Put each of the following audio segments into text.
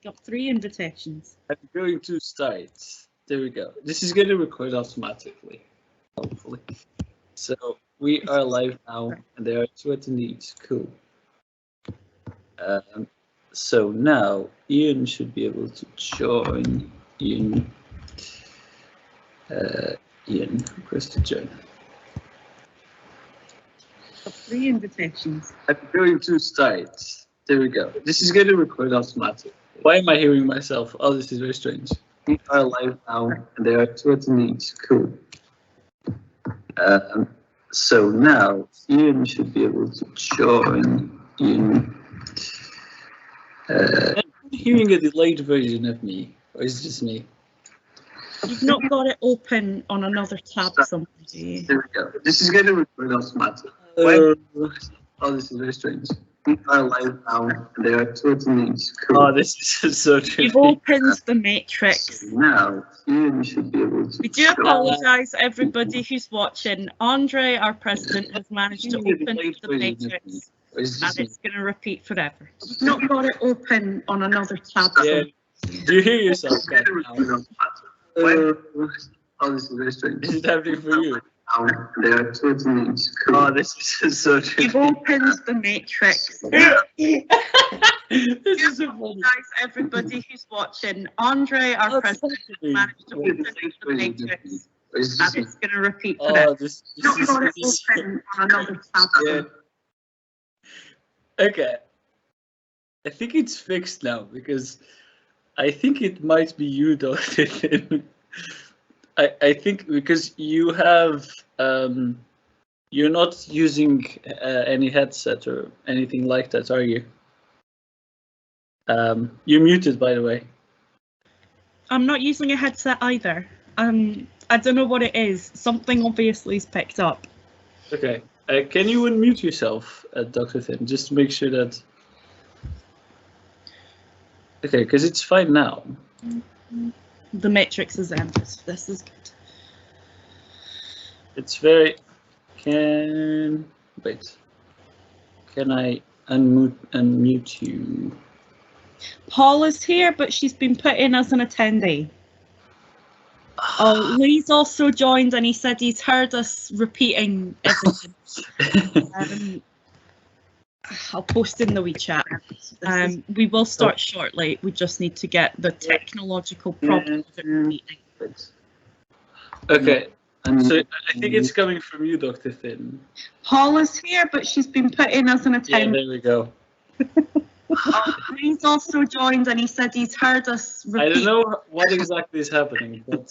Got 3 invitations. I'm going to start. There we go. This is going to record automatically, hopefully. So we are live now, and there are 2 attendees. Cool. So now Ian should be able to join. Ian, press to join. Got 3 invitations. I'm going to start. There we go. This is going to record automatically. Why am I hearing myself? Oh, this is very strange. We are live now, and there are 2 attendees. Cool. So now Ian should be able to join. Ian. I'm hearing a delayed version of me, or is it just me? You've not got it open on another tab somewhere, do you? There we go. This is going to record automatically. Oh, this is very strange. We are live now, and there are 2 attendees. Cool. Oh, this is so tricky. You've opened the matrix. So now Ian should be able to. We do apologise, everybody who's watching. Andre, our president, has managed to open the matrix, and it's going to repeat forever. You've not got it open on another tab. Yeah. Do you hear yourself now? Oh, this is very strange. Is it happening for you? There are 2 attendees. Cool. Oh, this is so tricky. You've opened the matrix. This is so funny. Guys, everybody who's watching, Andre, our president, has managed to open the matrix, and it's going to repeat forever. Oh, this Not is. got it open on another tab. Yeah. Okay. I think it's fixed now because I think it might be you, Dr. Thin. I think because you have you're not using any headset or anything like that, are you? You're muted, by the way. I'm not using a headset either. I don't know what it is. Something obviously is picked up. Okay. Can you unmute yourself, Dr. Thin, just to make sure that. Okay, because it's fine now. The matrix is ended. This is good. It's very. Wait. Can I unmute you? Paul is here, but she's been put in as an attendee. Oh, Lee's also joined, and he said he's heard us repeating everything. I'll post in the WeChat. We will start shortly. We just need to get the technological problem of it repeating. Okay, so I think it's coming from you, Dr. Thin. Paul is here, but she's been put in as an attendee. Yeah, there we go. Lee's also joined, and he said he's heard us repeat. I don't know what exactly is happening, but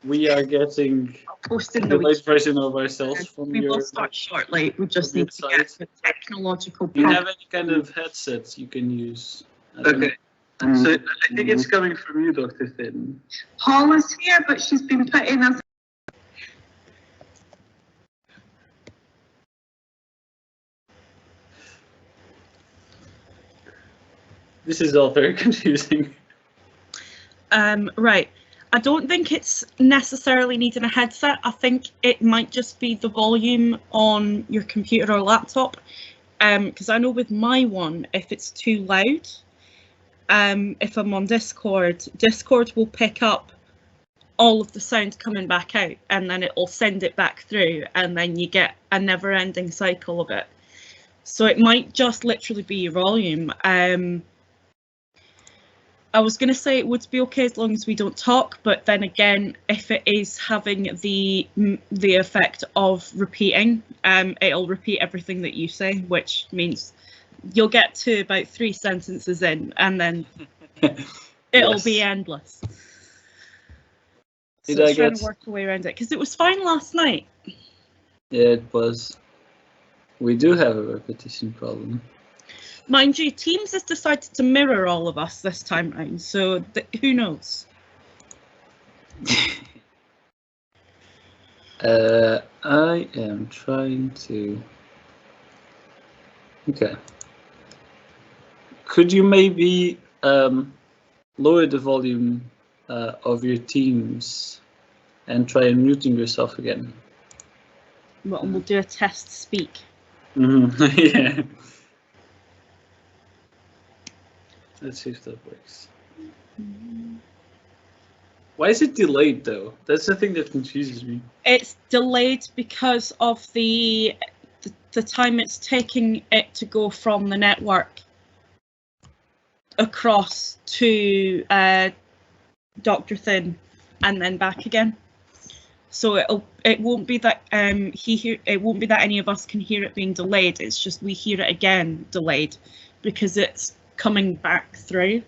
we are getting the late version of ourselves from We your. will start shortly. We just need to get the technological Do you problem. have any kind of headsets you can use? Okay. So I think it's coming from you, Dr. Thin. Paul is here, but she's been put in as. This is all very confusing. Right. I don't think it's necessarily needing a headset. I think it might just be the volume on your computer or laptop. Because I know with my one, if it's too loud, if I'm on Discord will pick up all of the sound coming back out, and then it will send it back through, and then you get a never-ending cycle of it. So it might just literally be your volume. I was going to say it would be okay as long as we don't talk, but then again, if it is having the effect of repeating, it'll repeat everything that you say, which means you'll get to about 3 sentences in, and then it'll be endless. So I was trying to work a way around it, because it was fine last night. Yeah, it was. We do have a repetition problem. Mind you, Teams has decided to mirror all of us this time round, so who knows? I am trying to. Okay. Could you maybe lower the volume of your Teams and try unmuting yourself again? Well, we'll do a test speak. Yeah. Let's see if that works. Why is it delayed though? That's the thing that confuses me. It's delayed because of the time it's taking it to go from the network across to Dr. Thin and then back again. So it won't be that it won't be that any of us can hear it being delayed. It's just we hear it again delayed because it's coming back through.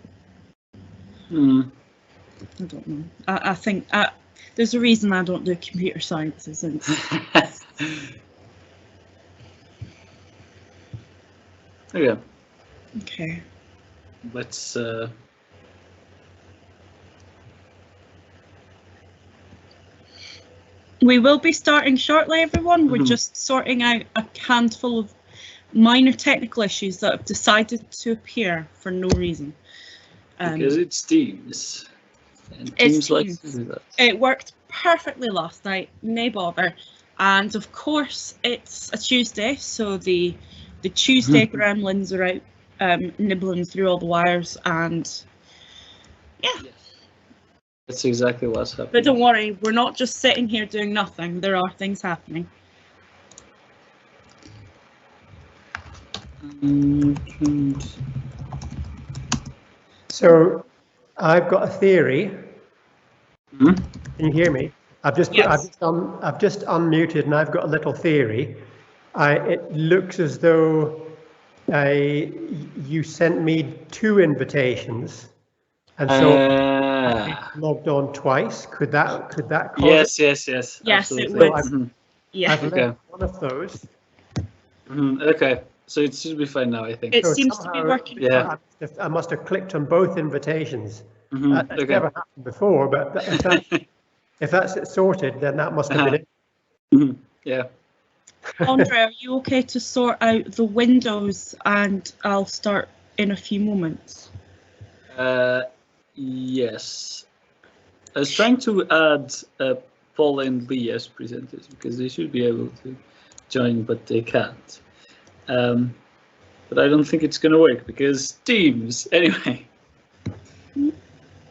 I don't know. I think there's a reason I don't do computer science, isn't it? Okay. Okay. Let's. We will be starting shortly, everyone. We're just sorting out a handful of minor technical issues that have decided to appear for no reason. Because it's Teams. And Teams likes to do that. It worked perfectly last night, no bother. And of course, it's a Tuesday, so the Tuesday gremlins are out nibbling through all the wires, and yeah. Yes. That's exactly what's happening. But don't worry, we're not just sitting here doing nothing. There are things happening. So I've got a theory. Can you hear me? I've just unmuted and I've got a little theory. It looks as though you sent me 2 invitations, and so I logged on twice. Could that cause Yes. Yes, absolutely. it would. I've left one of those. Okay, so it should be fine now, I think. It So seems to be working. Yeah. I must have clicked on both invitations. That's Okay. never happened before, but if that's it sorted, then that must have been it. Yeah. André, are you okay to sort out the windows, and I'll start in a few moments? Yes. I was trying to add Paul and Lee as presenters because they should be able to join, but they can't. But I don't think it's going to work because Teams. Anyway.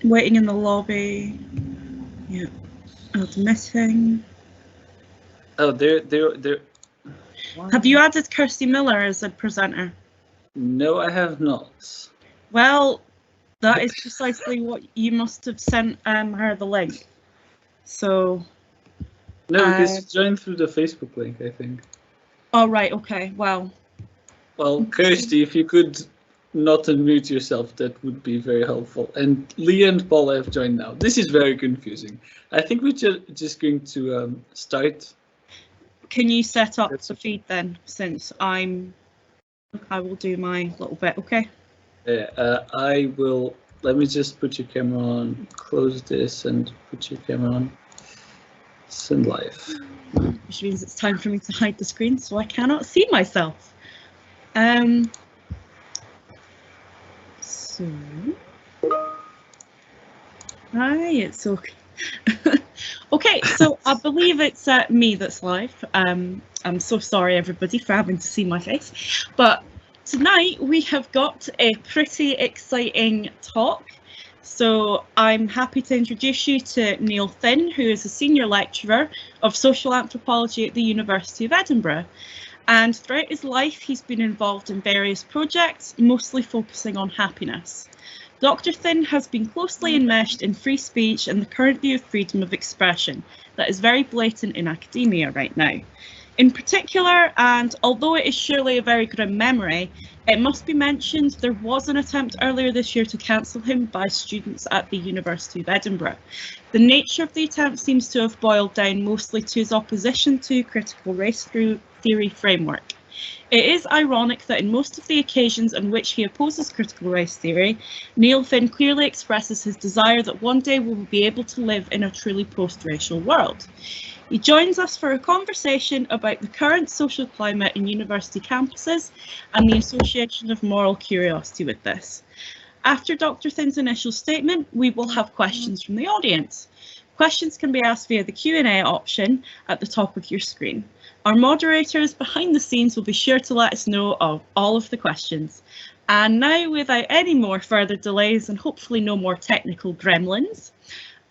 Waiting in the lobby. Yeah. Admitting. Oh, they're. Have you added Kirsty Miller as a presenter? No, I have not. Well, that is precisely what you must have sent her the link. So. No, because you joined through the Facebook link, I think. Oh, right. Okay. Well, Kirsty, if you could not unmute yourself, that would be very helpful. And Lee and Paul have joined now. This is very confusing. I think we're just going to start. Can you set up the feed then, since I will do my little bit, okay? Yeah, I will. Let me just put your camera on, close this, and put your camera on. Send live. Which means it's time for me to hide the screen so I cannot see myself. So, hi, it's okay. Okay, so I believe it's me that's live. I'm so sorry, everybody, for having to see my face. But tonight we have got a pretty exciting talk. So I'm happy to introduce you to Neil Thin, who is a senior lecturer of social anthropology at the University of Edinburgh. And throughout his life, he's been involved in various projects, mostly focusing on happiness. Dr. Thin has been closely enmeshed in free speech and the current view of freedom of expression that is very blatant in academia right now. In particular, and although it is surely a very grim memory, it must be mentioned there was an attempt earlier this year to cancel him by students at the University of Edinburgh. The nature of the attempt seems to have boiled down mostly to his opposition to critical race theory framework. It is ironic that in most of the occasions on which he opposes critical race theory, Neil Thin clearly expresses his desire that one day we will be able to live in a truly post-racial world. He joins us for a conversation about the current social climate in university campuses and the association of moral curiosity with this. After Dr. Thin's initial statement, we will have questions from the audience. Questions can be asked via the Q&A option at the top of your screen. Our moderators behind the scenes will be sure to let us know of all of the questions. And now, without any more further delays and hopefully no more technical gremlins,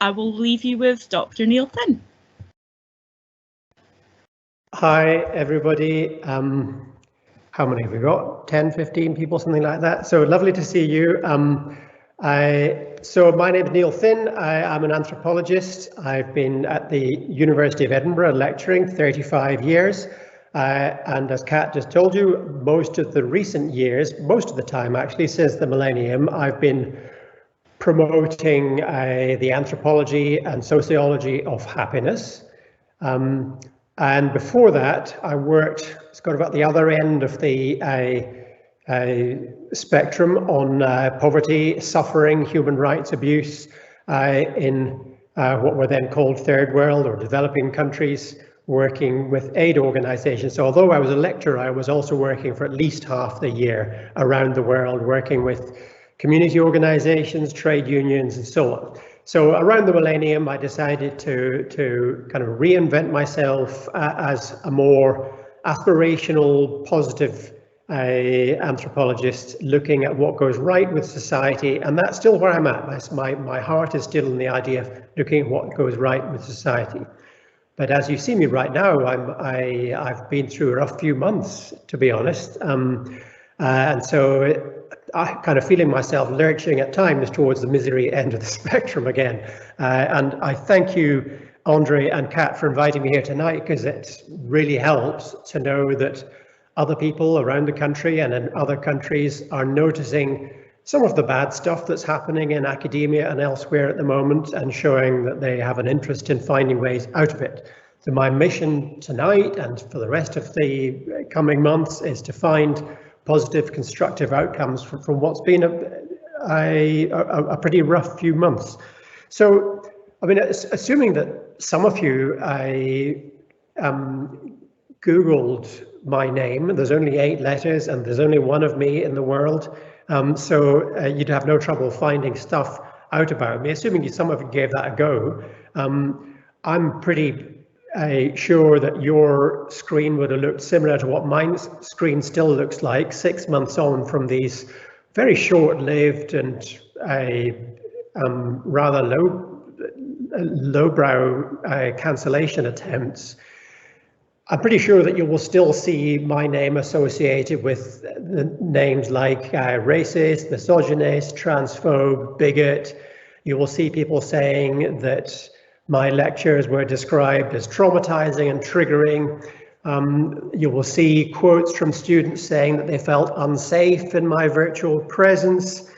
I will leave you with Dr. Neil Thin. Hi, everybody. How many have we got? 10, 15 people, something like that. So lovely to see you. So my name is Neil Thin. I'm an anthropologist. I've been at the University of Edinburgh lecturing 35 years. And as Kat just told you, most of the recent years, most of the time actually since the millennium, I've been promoting the anthropology and sociology of happiness. And before that, I worked sort of at the other end of the spectrum on poverty, suffering, human rights abuse in what were then called third world or developing countries, working with aid organizations. So although I was a lecturer, I was also working for at least half the year around the world, working with community organizations, trade unions, and so on. So around the millennium, I decided to kind of reinvent myself as a more aspirational, positive anthropologist, looking at what goes right with society. And that's still where I'm at. My heart is still in the idea of looking at what goes right with society. But as you see me right now, I've been through a rough few months, to be honest. And so I kind of feeling myself lurching at times towards the misery end of the spectrum again. And I thank you, Andre and Kat, for inviting me here tonight, because it really helps to know that other people around the country and in other countries are noticing some of the bad stuff that's happening in academia and elsewhere at the moment, and showing that they have an interest in finding ways out of it. So my mission tonight and for the rest of the coming months is to find positive, constructive outcomes from what's been a pretty rough few months. So, I mean, assuming that some of you Googled my name, there's only 8 letters and there's only one of me in the world, so you'd have no trouble finding stuff out about me, assuming some of you gave that a go. I'm pretty sure that your screen would have looked similar to what my screen still looks like 6 months on from these very short-lived and rather lowbrow cancellation attempts. I'm pretty sure that you will still see my name associated with the names like racist, misogynist, transphobe, bigot. You will see people saying that my lectures were described as traumatizing and triggering. You will see quotes from students saying that they felt unsafe in my virtual presence,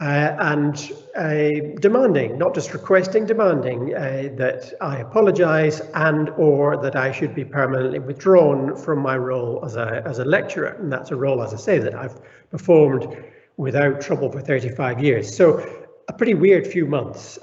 and demanding, not just requesting, demanding that I apologize and or that I should be permanently withdrawn from my role as a lecturer. And that's a role, as I say, that I've performed without trouble for 35 years. So a pretty weird few months.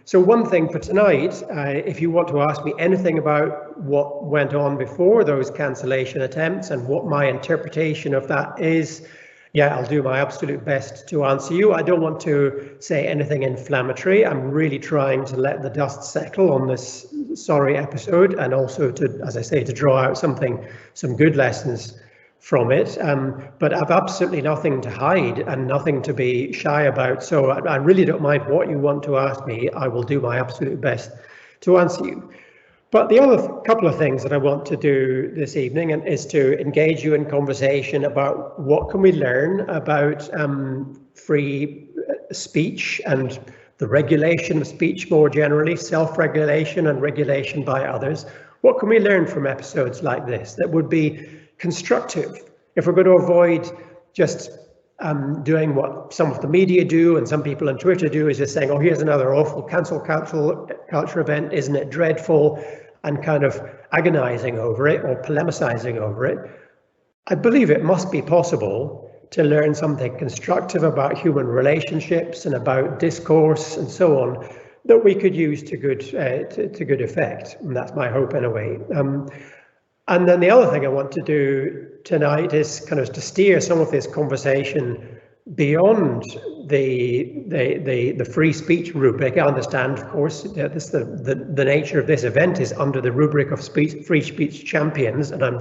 So one thing for tonight, if you want to ask me anything about what went on before those cancellation attempts and what my interpretation of that is, yeah, I'll do my absolute best to answer you. I don't want to say anything inflammatory. I'm really trying to let the dust settle on this sorry episode, and also to, as I say, to draw out some good lessons from it, but I've absolutely nothing to hide and nothing to be shy about. So I really don't mind what you want to ask me. I will do my absolute best to answer you. But the other couple of things that I want to do this evening is to engage you in conversation about what can we learn about free speech and the regulation of speech more generally, self-regulation and regulation by others. What can we learn from episodes like this that would be constructive if we're going to avoid just doing what some of the media do and some people on Twitter do, is just saying, oh, here's another awful cancel culture event, isn't it dreadful, and kind of agonizing over it or polemicizing over it. I believe it must be possible to learn something constructive about human relationships and about discourse and so on that we could use to good effect. And that's my hope anyway. And then the other thing I want to do tonight is kind of to steer some of this conversation beyond the free speech rubric. I understand, of course, the nature of this event is under the rubric of free speech champions, and I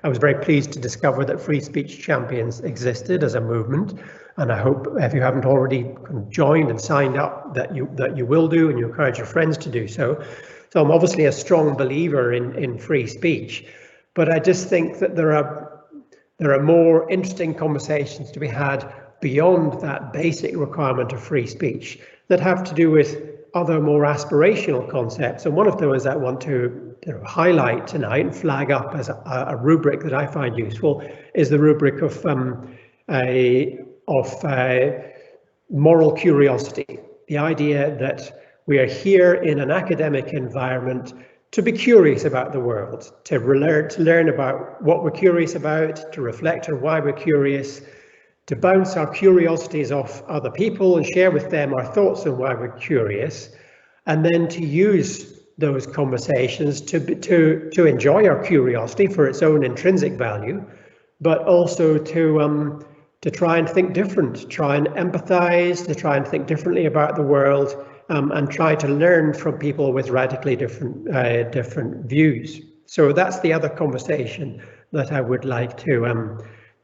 was very pleased to discover that free speech champions existed as a movement, and I hope if you haven't already joined and signed up that you will do, and you encourage your friends to do so. So I'm obviously a strong believer in free speech, but I just think that there are more interesting conversations to be had beyond that basic requirement of free speech that have to do with other more aspirational concepts. And one of those I want to highlight tonight and flag up as a rubric that I find useful is the rubric of moral curiosity. The idea that we are here in an academic environment to be curious about the world, to learn about what we're curious about, to reflect on why we're curious, to bounce our curiosities off other people and share with them our thoughts on why we're curious, and then to use those conversations to enjoy our curiosity for its own intrinsic value, but also to try and think different, try and empathize, to try and think differently about the world, and try to learn from people with radically different views. So that's the other conversation that I would like to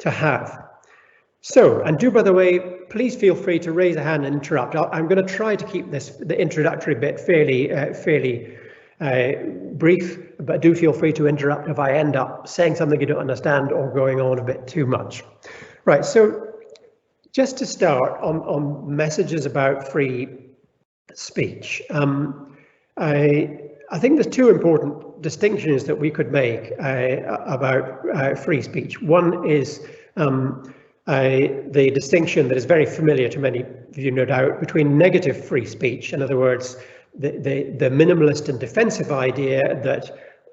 have. So, and do, by the way, please feel free to raise a hand and interrupt. I'm going to try to keep the introductory bit fairly brief, but do feel free to interrupt if I end up saying something you don't understand or going on a bit too much. Right, so just to start on messages about free speech, I think there's two important distinctions that we could make about free speech. One is the distinction that is very familiar to many of you, no doubt, between negative free speech, in other words, the minimalist and defensive idea that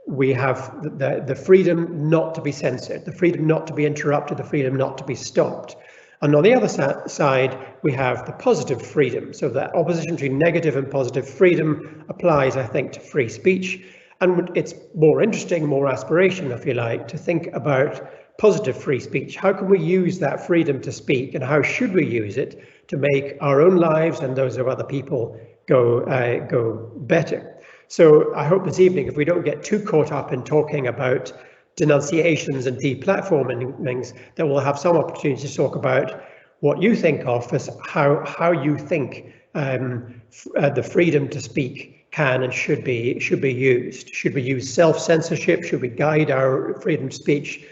we have the freedom not to be censored, the freedom not to be interrupted, the freedom not to be stopped. And on the other side, we have the positive freedom. So that opposition between negative and positive freedom applies, I think, to free speech. And it's more interesting, more aspirational, if you like, to think about positive free speech. How can we use that freedom to speak, and how should we use it to make our own lives and those of other people go better? So I hope this evening, if we don't get too caught up in talking about denunciations and deplatformings, that we'll have some opportunity to talk about what you think of as how you think the freedom to speak can and should be used. Should we use self-censorship? Should we guide our freedom of speech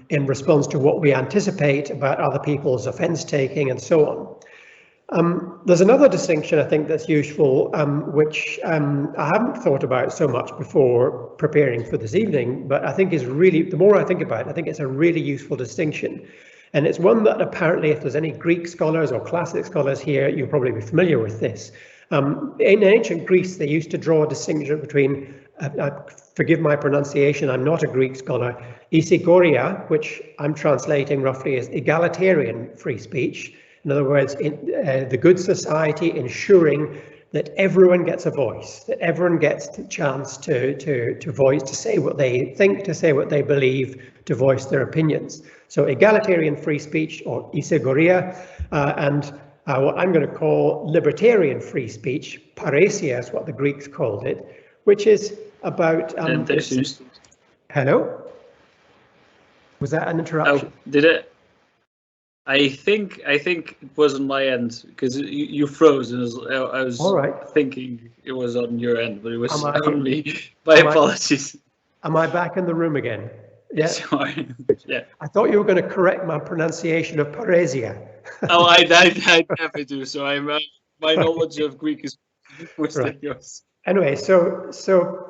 in response to what we anticipate about other people's offence taking and so on? There's another distinction I think that's useful, which I haven't thought about so much before preparing for this evening, but I think is really, the more I think about it, I think it's a really useful distinction. And it's one that apparently, if there's any Greek scholars or classic scholars here, you'll probably be familiar with this. In ancient Greece, they used to draw a distinction between, forgive my pronunciation, I'm not a Greek scholar, isegoria, which I'm translating roughly as egalitarian free speech. In other words, the good society ensuring that everyone gets a voice, that everyone gets the chance to voice, to say what they think, to say what they believe, to voice their opinions. So egalitarian free speech, or isegoria, and what I'm going to call libertarian free speech, paresia is what the Greeks called it, which is about... Hello? Was that an interruption? Oh, did it? I think it was on my end, because you froze, and I was thinking it was on your end, but it was on me. My apologies. Am I back in the room again? Yes. Sorry. Yeah. I thought you were going to correct my pronunciation of paresia. Oh, I never do. So my knowledge of Greek is worse than yours. Anyway, so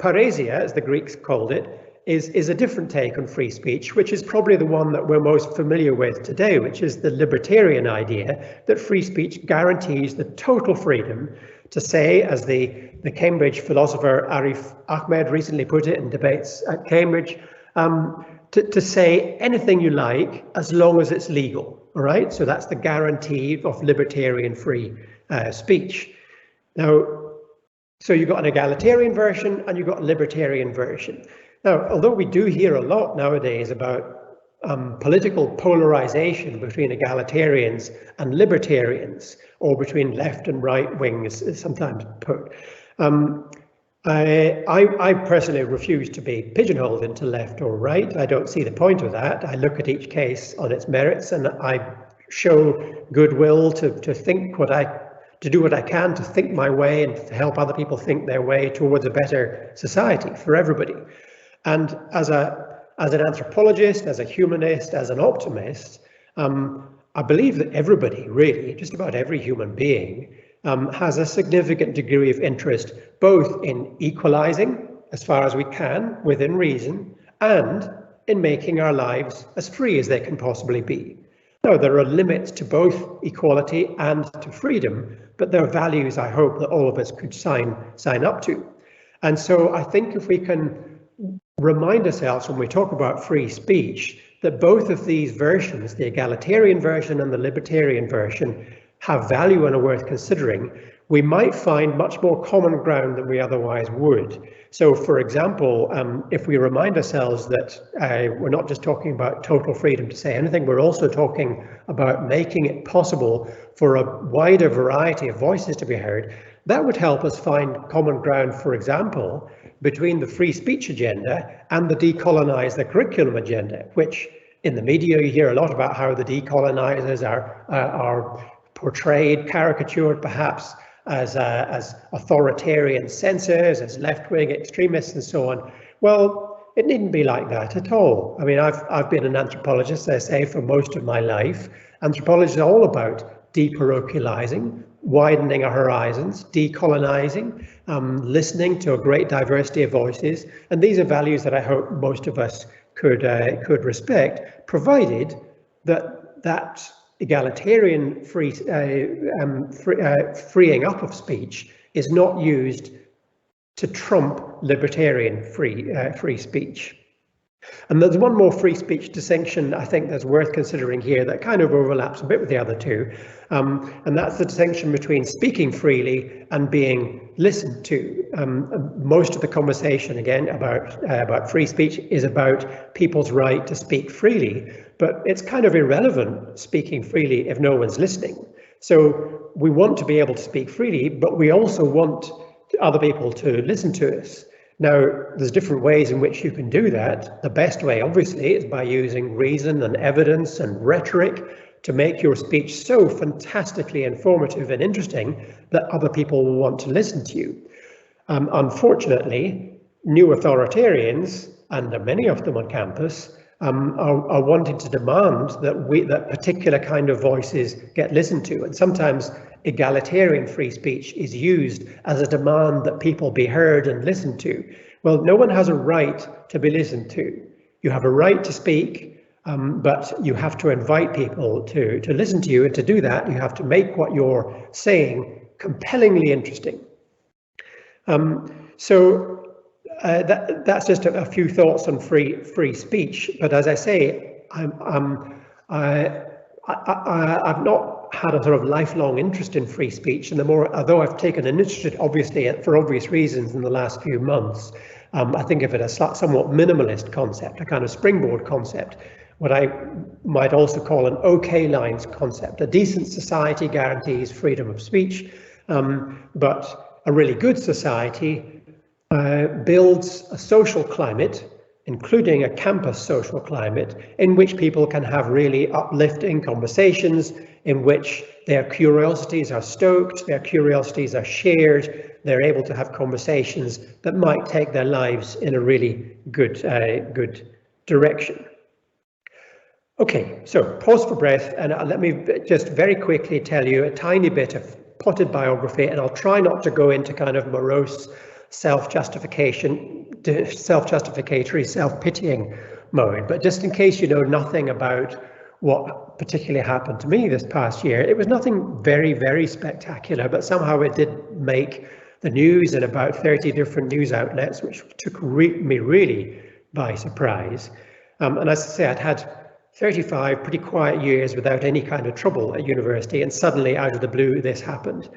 paresia, as the Greeks called it, is a different take on free speech, which is probably the one that we're most familiar with today, which is the libertarian idea that free speech guarantees the total freedom to say, as the Cambridge philosopher Arif Ahmed recently put it in debates at Cambridge, to say anything you like as long as it's legal. All right, so that's the guarantee of libertarian free speech. Now, so you've got an egalitarian version and you've got a libertarian version. Now, although we do hear a lot nowadays about political polarization between egalitarians and libertarians, or between left and right wings, is sometimes put. I personally refuse to be pigeonholed into left or right. I don't see the point of that. I look at each case on its merits, and I show goodwill to do what I can to think my way and to help other people think their way towards a better society for everybody. And as an anthropologist, as a humanist, as an optimist, I believe that everybody, really, just about every human being, has a significant degree of interest both in equalizing as far as we can within reason, and in making our lives as free as they can possibly be. Now, there are limits to both equality and to freedom, but there are values I hope that all of us could sign up to. And so I think if we can remind ourselves when we talk about free speech that both of these versions, the egalitarian version and the libertarian version, have value and are worth considering, we might find much more common ground than we otherwise would. So, for example, if we remind ourselves that we're not just talking about total freedom to say anything, we're also talking about making it possible for a wider variety of voices to be heard, that would help us find common ground, for example, between the free speech agenda and the decolonize the curriculum agenda, which in the media you hear a lot about how the decolonizers are portrayed, caricatured perhaps, as authoritarian censors, as left-wing extremists and so on. Well, it needn't be like that at all. I mean, I've been an anthropologist, as I say, for most of my life. Anthropology is all about deparochializing, widening our horizons, decolonizing, listening to a great diversity of voices. And these are values that I hope most of us could respect, provided that egalitarian freeing up of speech is not used to trump libertarian free speech. And there's one more free speech distinction I think that's worth considering here that kind of overlaps a bit with the other two, and that's the distinction between speaking freely and being listened to. Most of the conversation, again, about free speech is about people's right to speak freely, but it's kind of irrelevant speaking freely if no one's listening. So we want to be able to speak freely, but we also want other people to listen to us. Now, there's different ways in which you can do that. The best way, obviously, is by using reason and evidence and rhetoric to make your speech so fantastically informative and interesting that other people will want to listen to you. Unfortunately, new authoritarians, and there are many of them on campus, are wanting to demand that particular kind of voices get listened to. And sometimes egalitarian free speech is used as a demand that people be heard and listened to. Well, no one has a right to be listened to. You have a right to speak, but you have to invite people to listen to you, and to do that, you have to make what you're saying compellingly interesting. That's just a few thoughts on free speech. But as I say, I've not had a sort of lifelong interest in free speech, and although I've taken an interest, obviously for obvious reasons, in the last few months, I think of it as a somewhat minimalist concept, a kind of springboard concept, what I might also call an OK lines concept. A decent society guarantees freedom of speech, but a really good society builds a social climate, including a campus social climate, in which people can have really uplifting conversations, in which their curiosities are stoked, their curiosities are shared, they're able to have conversations that might take their lives in a really good direction. Okay, so pause for breath, and let me just very quickly tell you a tiny bit of potted biography, and I'll try not to go into kind of morose self-justificatory, self-pitying mode, but just in case you know nothing about what particularly happened to me this past year, it was nothing very, very spectacular, but somehow it did make the news in about 30 different news outlets, which took me really by surprise. And as I say, I'd had 35 pretty quiet years without any kind of trouble at university, and suddenly out of the blue this happened.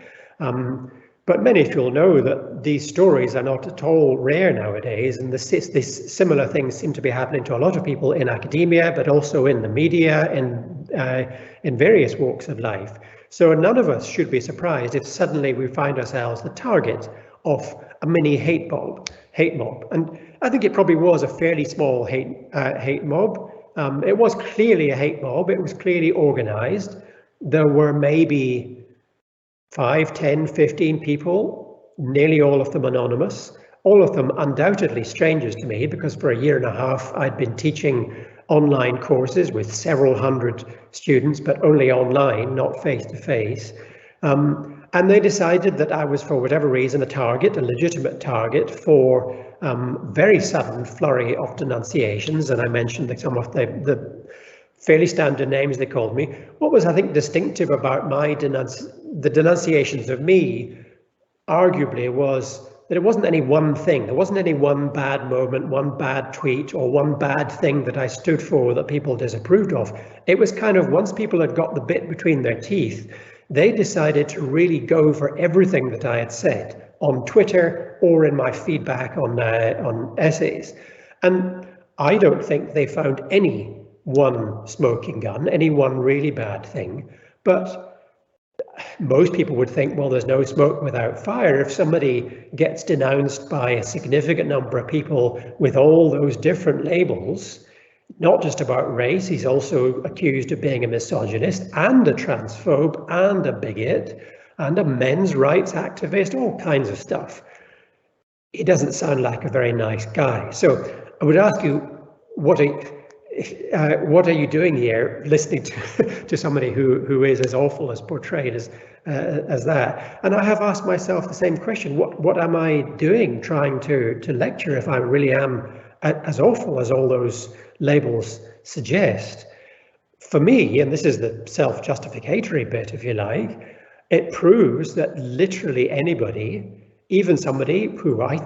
But many of you will know that these stories are not at all rare nowadays, and this similar things seem to be happening to a lot of people in academia, but also in the media, in various walks of life. So none of us should be surprised if suddenly we find ourselves the target of a mini hate mob. And I think it probably was a fairly small hate mob. It was clearly a hate mob. It was clearly organized. There were maybe 5, 10, 15 people, nearly all of them anonymous, all of them undoubtedly strangers to me, because for a year and a half I'd been teaching online courses with several hundred students, but only online, not face to face. And they decided that I was, for whatever reason, a legitimate target for very sudden flurry of denunciations. And I mentioned some of the fairly standard names they called me. What was, I think, distinctive about the denunciations of me, arguably, was that it wasn't any one thing. There wasn't any one bad moment, one bad tweet, or one bad thing that I stood for that people disapproved of. It was kind of, once people had got the bit between their teeth, they decided to really go for everything that I had said on Twitter or in my feedback on essays. And I don't think they found any one smoking gun, any one really bad thing. But most people would think, well, there's no smoke without fire. If somebody gets denounced by a significant number of people with all those different labels, not just about race, he's also accused of being a misogynist and a transphobe and a bigot and a men's rights activist, all kinds of stuff. He doesn't sound like a very nice guy. So I would ask you, what are you doing here, listening to somebody who is as awful as portrayed as that? And I have asked myself the same question: what am I doing trying to lecture if I really am as awful as all those labels suggest? For me, and this is the self-justificatory bit, if you like, it proves that literally anybody, even somebody who I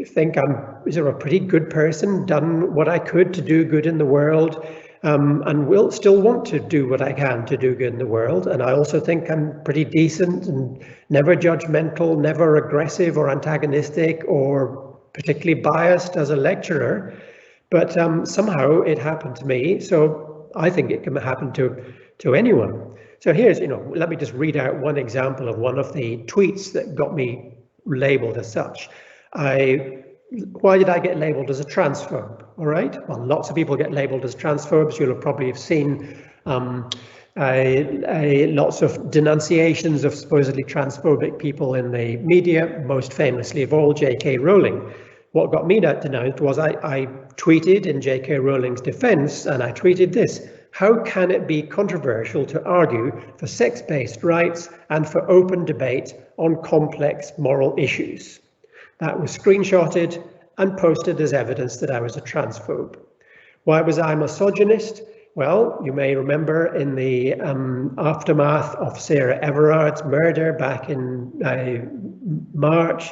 think is a pretty good person, done what I could to do good in the world, and will still want to do what I can to do good in the world. And I also think I'm pretty decent and never judgmental, never aggressive or antagonistic or particularly biased as a lecturer. But somehow it happened to me, so I think it can happen to anyone. So here's, let me just read out one example of one of the tweets that got me labeled as such. Why did I get labeled as a transphobe? All right, well, lots of people get labeled as transphobes. You'll probably have seen lots of denunciations of supposedly transphobic people in the media, most famously of all, J.K. Rowling. What got me denounced was I tweeted in J.K. Rowling's defense, and I tweeted this: how can it be controversial to argue for sex-based rights and for open debate on complex moral issues? That was screenshotted and posted as evidence that I was a transphobe. Why was I misogynist? Well, you may remember in the aftermath of Sarah Everard's murder back in March,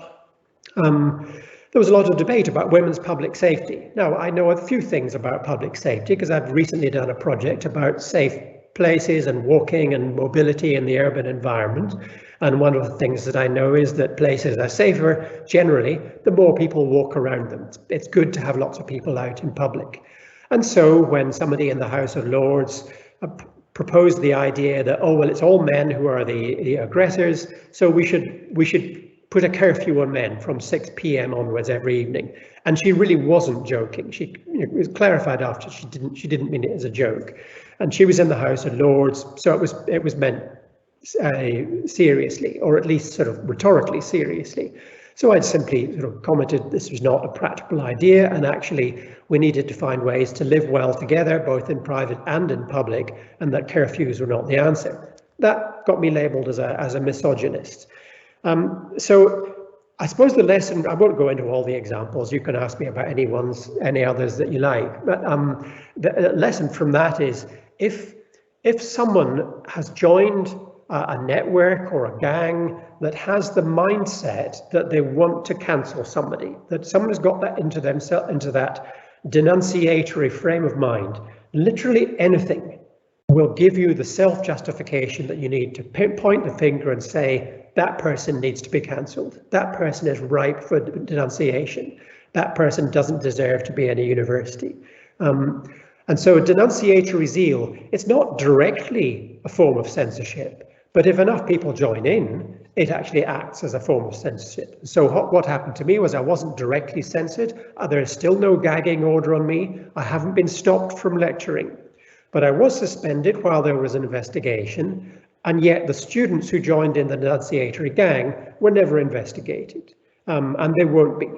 there was a lot of debate about women's public safety. Now, I know a few things about public safety because I've recently done a project about safe places and walking and mobility in the urban environment. And one of the things that I know is that places are safer generally the more people walk around them. It's good to have lots of people out in public. And so when somebody in the House of Lords proposed the idea that, oh, well, it's all men who are the aggressors, so we should put a curfew on men from 6 p.m. onwards every evening. And she really wasn't joking. It was clarified after she didn't mean it as a joke. And she was in the House of Lords, so it was meant seriously, or at least sort of rhetorically seriously. So I'd simply sort of commented this was not a practical idea, and actually we needed to find ways to live well together, both in private and in public, and that curfews were not the answer. That got me labelled as a misogynist. So I suppose the lesson, I won't go into all the examples, you can ask me about any others that you like, but the lesson from that is if someone has joined a network or a gang that has the mindset that they want to cancel somebody, that someone's got that into that denunciatory frame of mind, literally anything will give you the self-justification that you need to point the finger and say, that person needs to be cancelled. That person is ripe for denunciation. That person doesn't deserve to be in a university. And so denunciatory zeal, it's not directly a form of censorship, but if enough people join in, it actually acts as a form of censorship. So what happened to me was I wasn't directly censored. There is still no gagging order on me. I haven't been stopped from lecturing, but I was suspended while there was an investigation. And yet the students who joined in the denunciatory gang were never investigated, and they won't be.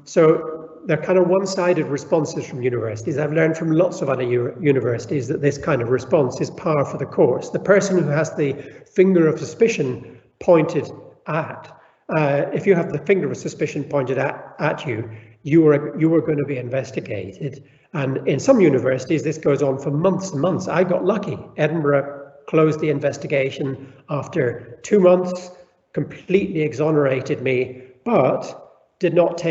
So they're kind of one-sided responses from universities. I've learned from lots of other universities that this kind of response is par for the course. The person who has the finger of suspicion pointed at, if you have the finger of suspicion pointed at you, you are going to be investigated. And in some universities, this goes on for months and months. I got lucky. Edinburgh closed the investigation after 2 months, completely exonerated me, but did not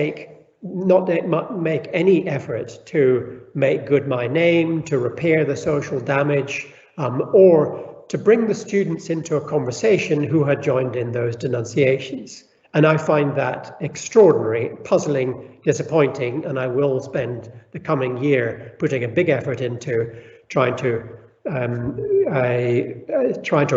make any effort to make good my name, to repair the social damage, or to bring the students into a conversation who had joined in those denunciations. And I find that extraordinary, puzzling, disappointing, and I will spend the coming year putting a big effort into trying to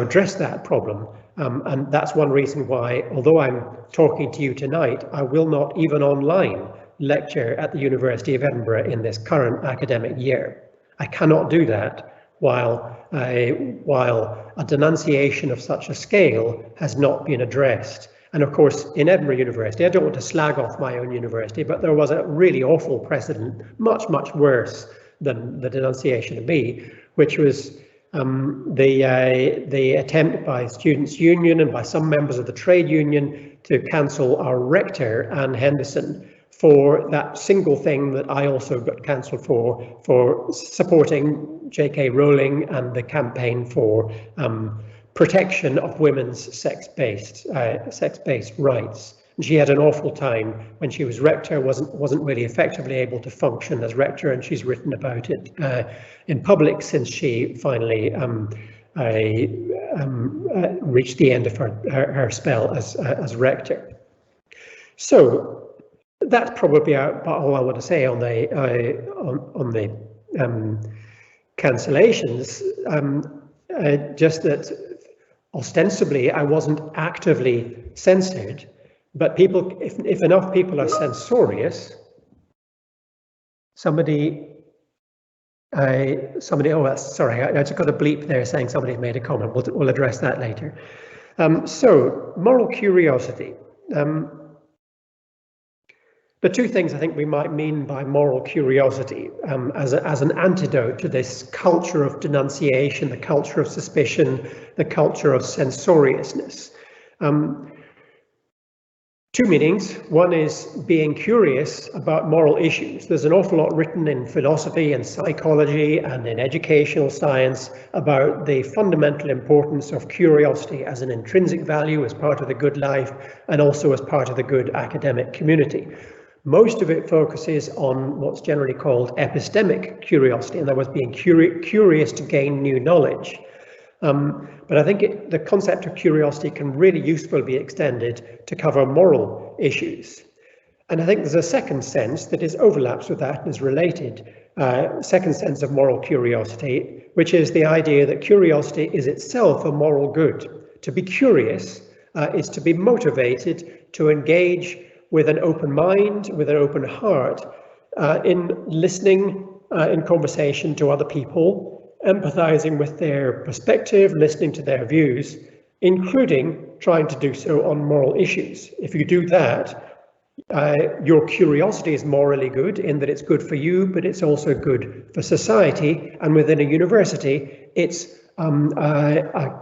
address that problem. And that's one reason why, although I'm talking to you tonight, I will not even online lecture at the University of Edinburgh in this current academic year. I cannot do that while a denunciation of such a scale has not been addressed. And of course, in Edinburgh University, I don't want to slag off my own university, but there was a really awful precedent, much, much worse than the denunciation of me, which was the attempt by Students' Union and by some members of the trade union to cancel our rector, Anne Henderson, for that single thing that I also got cancelled for supporting J.K. Rowling and the campaign for protection of women's sex-based rights. And she had an awful time when she was rector, wasn't really effectively able to function as rector, and she's written about it in public since she finally reached the end of her spell as rector. So that's probably all I want to say on the cancellations. Just that ostensibly I wasn't actively censored. But people, if enough people are censorious, somebody, oh, sorry, I just got a bleep there saying somebody made a comment. We'll address that later. So, moral curiosity. The two things I think we might mean by moral curiosity as an antidote to this culture of denunciation, the culture of suspicion, the culture of censoriousness. Two meanings. One is being curious about moral issues. There's an awful lot written in philosophy and psychology and in educational science about the fundamental importance of curiosity as an intrinsic value, as part of the good life, and also as part of the good academic community. Most of it focuses on what's generally called epistemic curiosity, in other words, being curious to gain new knowledge. But I think the concept of curiosity can really usefully be extended to cover moral issues. And I think there's a second sense that overlaps with that and is related, second sense of moral curiosity, which is the idea that curiosity is itself a moral good. To be curious is to be motivated to engage with an open mind, with an open heart, in listening, in conversation to other people, empathizing with their perspective, listening to their views, including trying to do so on moral issues. If you do that, your curiosity is morally good in that it's good for you, but it's also good for society. And within a university, it's a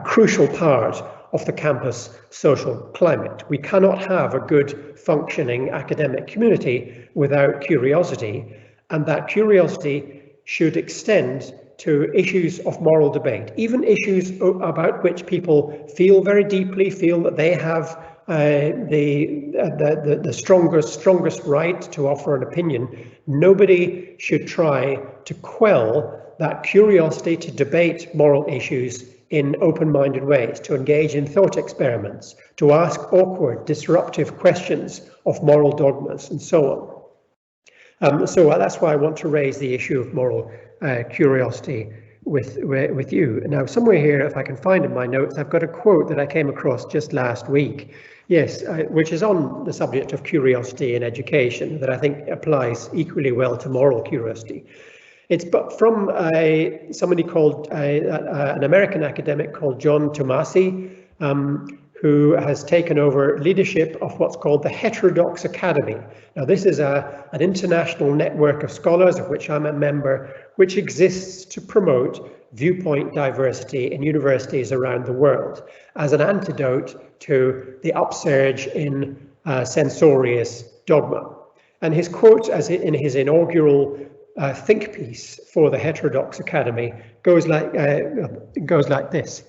crucial part of the campus social climate. We cannot have a good functioning academic community without curiosity, and that curiosity should extend to issues of moral debate, even issues about which people feel very deeply, feel that they have the strongest right to offer an opinion. Nobody should try to quell that curiosity to debate moral issues in open-minded ways, to engage in thought experiments, to ask awkward, disruptive questions of moral dogmas, and so on. So that's why I want to raise the issue of moral curiosity with you. Now, somewhere here, if I can find in my notes, I've got a quote that I came across just last week, yes, which is on the subject of curiosity in education, that I think applies equally well to moral curiosity. It's from somebody called, an American academic called John Tomasi, who has taken over leadership of what's called the Heterodox Academy. Now, this is an international network of scholars, of which I'm a member, which exists to promote viewpoint diversity in universities around the world as an antidote to the upsurge in censorious dogma. And his quote, as in his inaugural think piece for the Heterodox Academy, goes like this: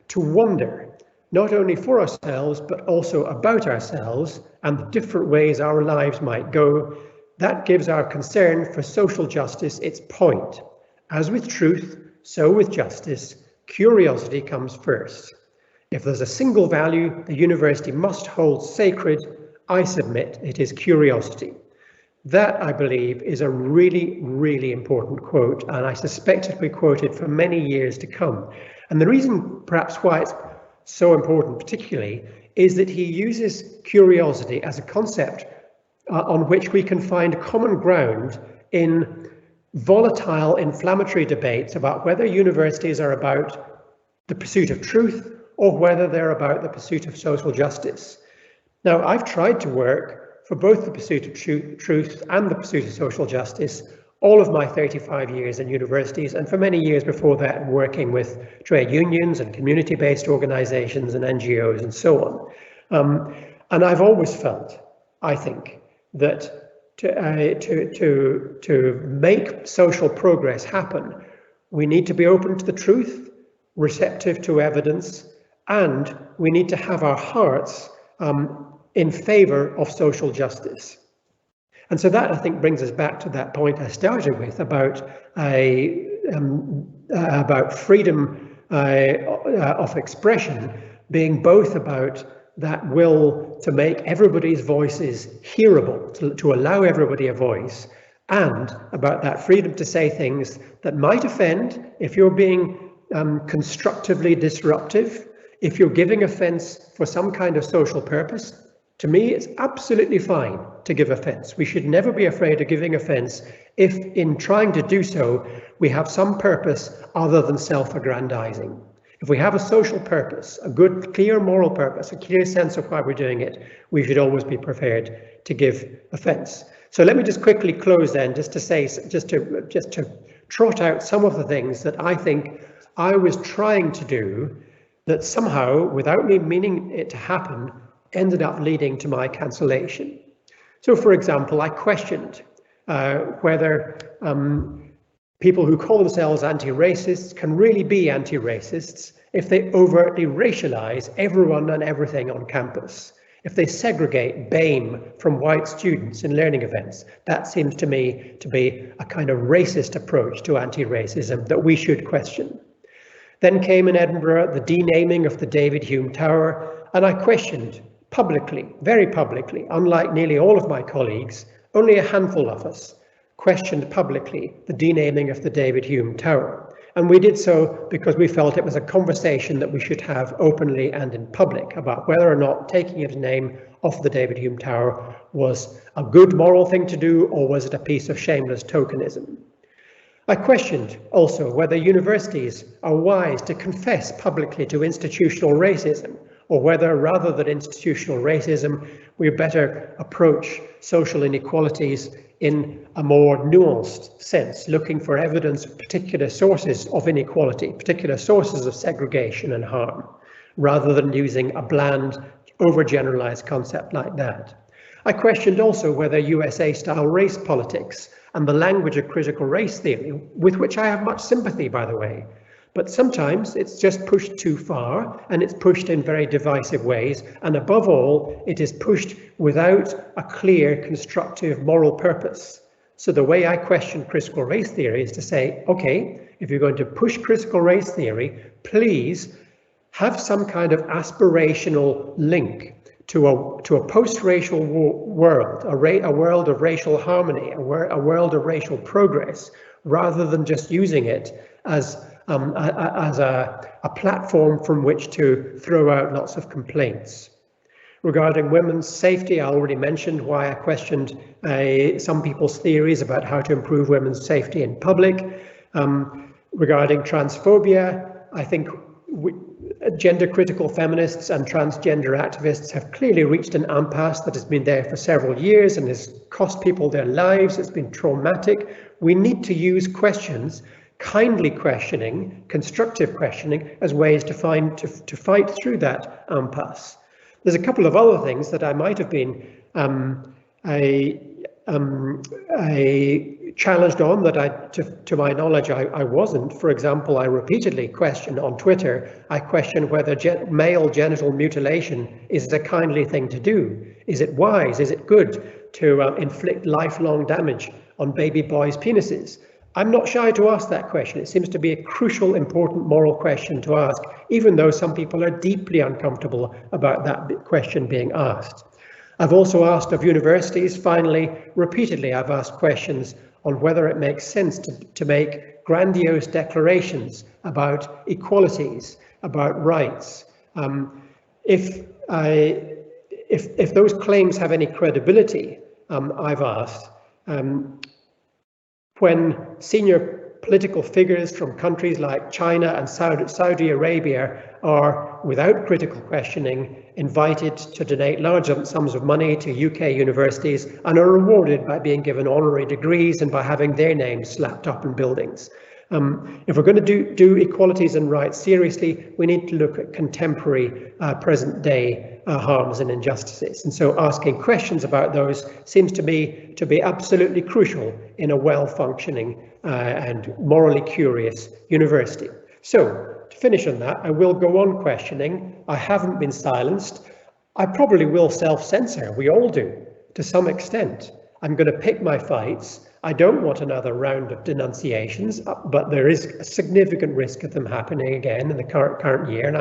to wonder, not only for ourselves, but also about ourselves and the different ways our lives might go, that gives our concern for social justice its point. As with truth, so with justice, curiosity comes first. If there's a single value the university must hold sacred, I submit it is curiosity. That, I believe, is a really, really important quote, and I suspect it'll be quoted for many years to come. And the reason perhaps why it's so important particularly is that he uses curiosity as a concept on which we can find common ground in volatile, inflammatory debates about whether universities are about the pursuit of truth or whether they're about the pursuit of social justice. Now, I've tried to work for both the pursuit of truth and the pursuit of social justice all of my 35 years in universities, and for many years before that working with trade unions and community-based organizations and NGOs and so on. And I've always felt, I think, that to make social progress happen, we need to be open to the truth, receptive to evidence, and we need to have our hearts in favor of social justice. And so that, I think, brings us back to that point I started with about freedom of expression being both about that will to make everybody's voices hearable, to allow everybody a voice, and about that freedom to say things that might offend if you're being constructively disruptive, if you're giving offense for some kind of social purpose. To me, it's absolutely fine to give offense. We should never be afraid of giving offense if in trying to do so, we have some purpose other than self-aggrandizing. If we have a social purpose, a good, clear moral purpose, a clear sense of why we're doing it, we should always be prepared to give offense. So let me just quickly close then, just to trot out some of the things that I think I was trying to do that somehow, without me meaning it to happen, ended up leading to my cancellation. So, for example, I questioned whether people who call themselves anti-racists can really be anti-racists if they overtly racialize everyone and everything on campus. If they segregate BAME from white students in learning events, that seems to me to be a kind of racist approach to anti-racism that we should question. Then came in Edinburgh the denaming of the David Hume Tower, and I questioned publicly, very publicly, unlike nearly all of my colleagues, only a handful of us questioned publicly the denaming of the David Hume Tower. And we did so because we felt it was a conversation that we should have openly and in public about whether or not taking a name off the David Hume Tower was a good moral thing to do, or was it a piece of shameless tokenism. I questioned also whether universities are wise to confess publicly to institutional racism, or whether, rather than institutional racism, we better approach social inequalities in a more nuanced sense, looking for evidence of particular sources of inequality, particular sources of segregation and harm, rather than using a bland, overgeneralized concept like that. I questioned also whether USA-style race politics and the language of critical race theory, with which I have much sympathy, by the way, but sometimes it's just pushed too far, and it's pushed in very divisive ways, and above all, it is pushed without a clear, constructive moral purpose. So the way I question critical race theory is to say, okay, if you're going to push critical race theory, please have some kind of aspirational link to a post-racial world, a world of racial harmony, a world of racial progress, rather than just using it as a platform from which to throw out lots of complaints. Regarding women's safety, I already mentioned why I questioned some people's theories about how to improve women's safety in public. Regarding transphobia, I think gender critical feminists and transgender activists have clearly reached an impasse that has been there for several years and has cost people their lives. It's been traumatic. We need to use questions, kindly questioning, constructive questioning, as ways to fight through that impasse. There's a couple of other things that I might have been challenged on that to my knowledge, I wasn't. For example, I repeatedly questioned on Twitter, I questioned whether male genital mutilation is a kindly thing to do. Is it wise? Is it good to inflict lifelong damage on baby boys' penises? I'm not shy to ask that question. It seems to be a crucial, important moral question to ask, even though some people are deeply uncomfortable about that question being asked. I've also asked of universities, finally, repeatedly, I've asked questions on whether it makes sense to make grandiose declarations about equalities, about rights. If those claims have any credibility, I've asked, when senior political figures from countries like China and Saudi Arabia are, without critical questioning, invited to donate large sums of money to UK universities and are rewarded by being given honorary degrees and by having their names slapped up in buildings. If we're going to do equalities and rights seriously, we need to look at contemporary present day harms and injustices. And so asking questions about those seems to me to be absolutely crucial in a well-functioning and morally curious university. So to finish on that, I will go on questioning. I haven't been silenced. I probably will self-censor. We all do, to some extent. I'm going to pick my fights. I don't want another round of denunciations, but there is a significant risk of them happening again in the current year, and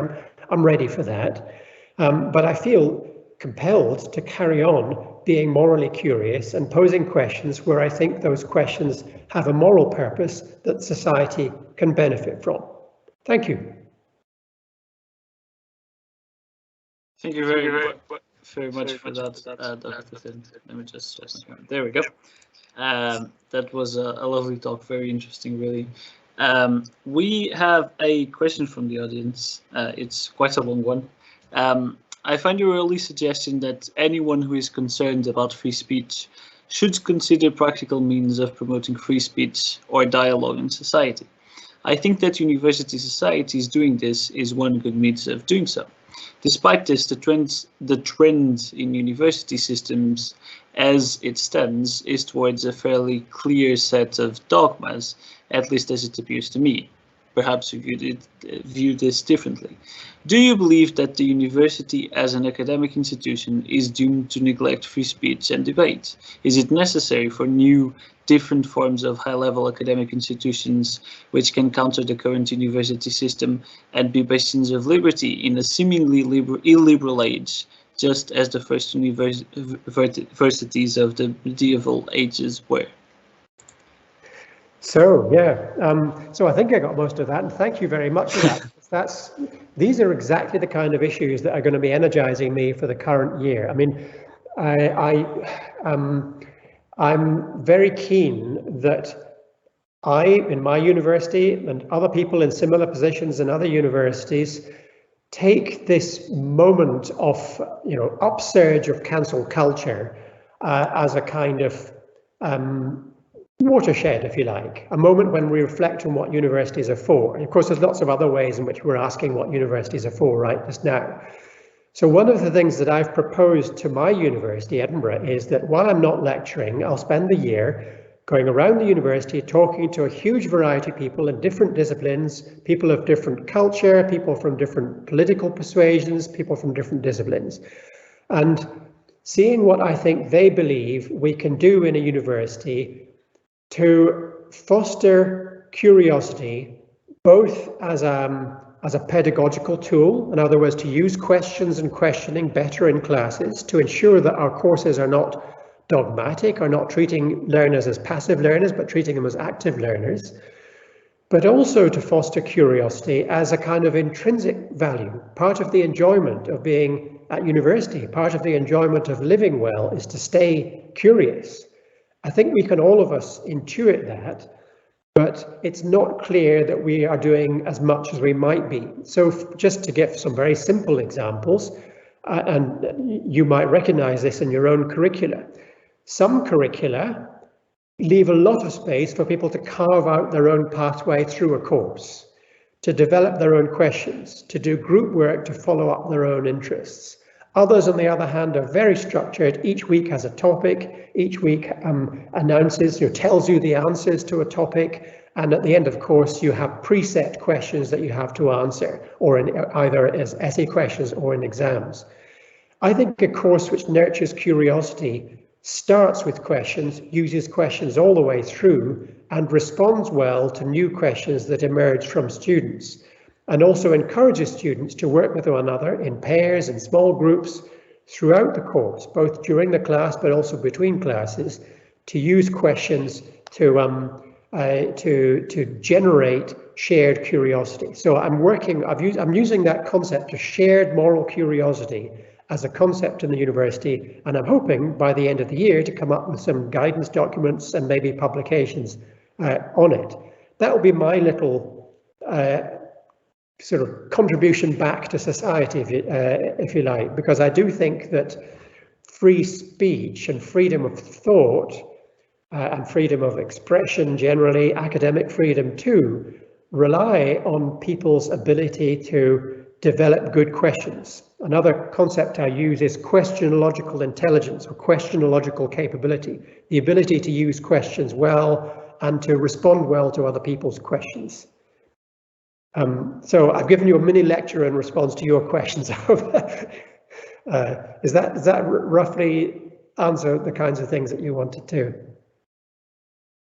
I'm ready for that. But I feel compelled to carry on being morally curious and posing questions where I think those questions have a moral purpose that society can benefit from. Thank you. Thank you very much for that, Dr. Finn. Let me just there we go. That was a lovely talk, very interesting, really. We have a question from the audience. It's quite a long one. I find your early suggestion that anyone who is concerned about free speech should consider practical means of promoting free speech or dialogue in society. I think that university societies doing this is one good means of doing so. Despite this, the trend in university systems as it stands is towards a fairly clear set of dogmas, at least as it appears to me. Perhaps you view this differently. Do you believe that the university as an academic institution is doomed to neglect free speech and debate? Is it necessary for new, different forms of high-level academic institutions which can counter the current university system and be bastions of liberty in a seemingly illiberal age, just as the first universities of the medieval ages were? So yeah, so I think I got most of that, and thank you very much for that. These are exactly the kind of issues that are going to be energizing me for the current year. I mean, I'm very keen that in my university and other people in similar positions in other universities take this moment of upsurge of cancel culture as a kind of watershed, if you like, a moment when we reflect on what universities are for. And of course, there's lots of other ways in which we're asking what universities are for right just now. So one of the things that I've proposed to my university, Edinburgh, is that while I'm not lecturing, I'll spend the year going around the university talking to a huge variety of people in different disciplines, people of different culture, people from different political persuasions, people from different disciplines, and seeing what I think they believe we can do in a university to foster curiosity both as a pedagogical tool, in other words, to use questions and questioning better in classes to ensure that our courses are not dogmatic, are not treating learners as passive learners, but treating them as active learners, but also to foster curiosity as a kind of intrinsic value. Part of the enjoyment of being at university, part of the enjoyment of living well is to stay curious. I think we can, all of us, intuit that, but it's not clear that we are doing as much as we might be. So just to give some very simple examples, and you might recognize this in your own curricula. Some curricula leave a lot of space for people to carve out their own pathway through a course, to develop their own questions, to do group work, to follow up their own interests. Others, on the other hand, are very structured. Each week has a topic, each week announces, tells you the answers to a topic, and at the end of course you have preset questions that you have to answer, or in either as essay questions or in exams. I think a course which nurtures curiosity starts with questions, uses questions all the way through, and responds well to new questions that emerge from students, and also encourages students to work with one another in pairs and small groups throughout the course, both during the class but also between classes, to use questions to generate shared curiosity. So I'm using that concept of shared moral curiosity as a concept in the university, and I'm hoping by the end of the year to come up with some guidance documents and maybe publications on it. That will be my little sort of contribution back to society, if you like, because I do think that free speech and freedom of thought and freedom of expression, generally academic freedom too, rely on people's ability to develop good questions. Another concept I use is questionological intelligence or questionological capability, the ability to use questions well and to respond well to other people's questions. So I've given you a mini lecture in response to your questions. Does that roughly answer the kinds of things that you wanted to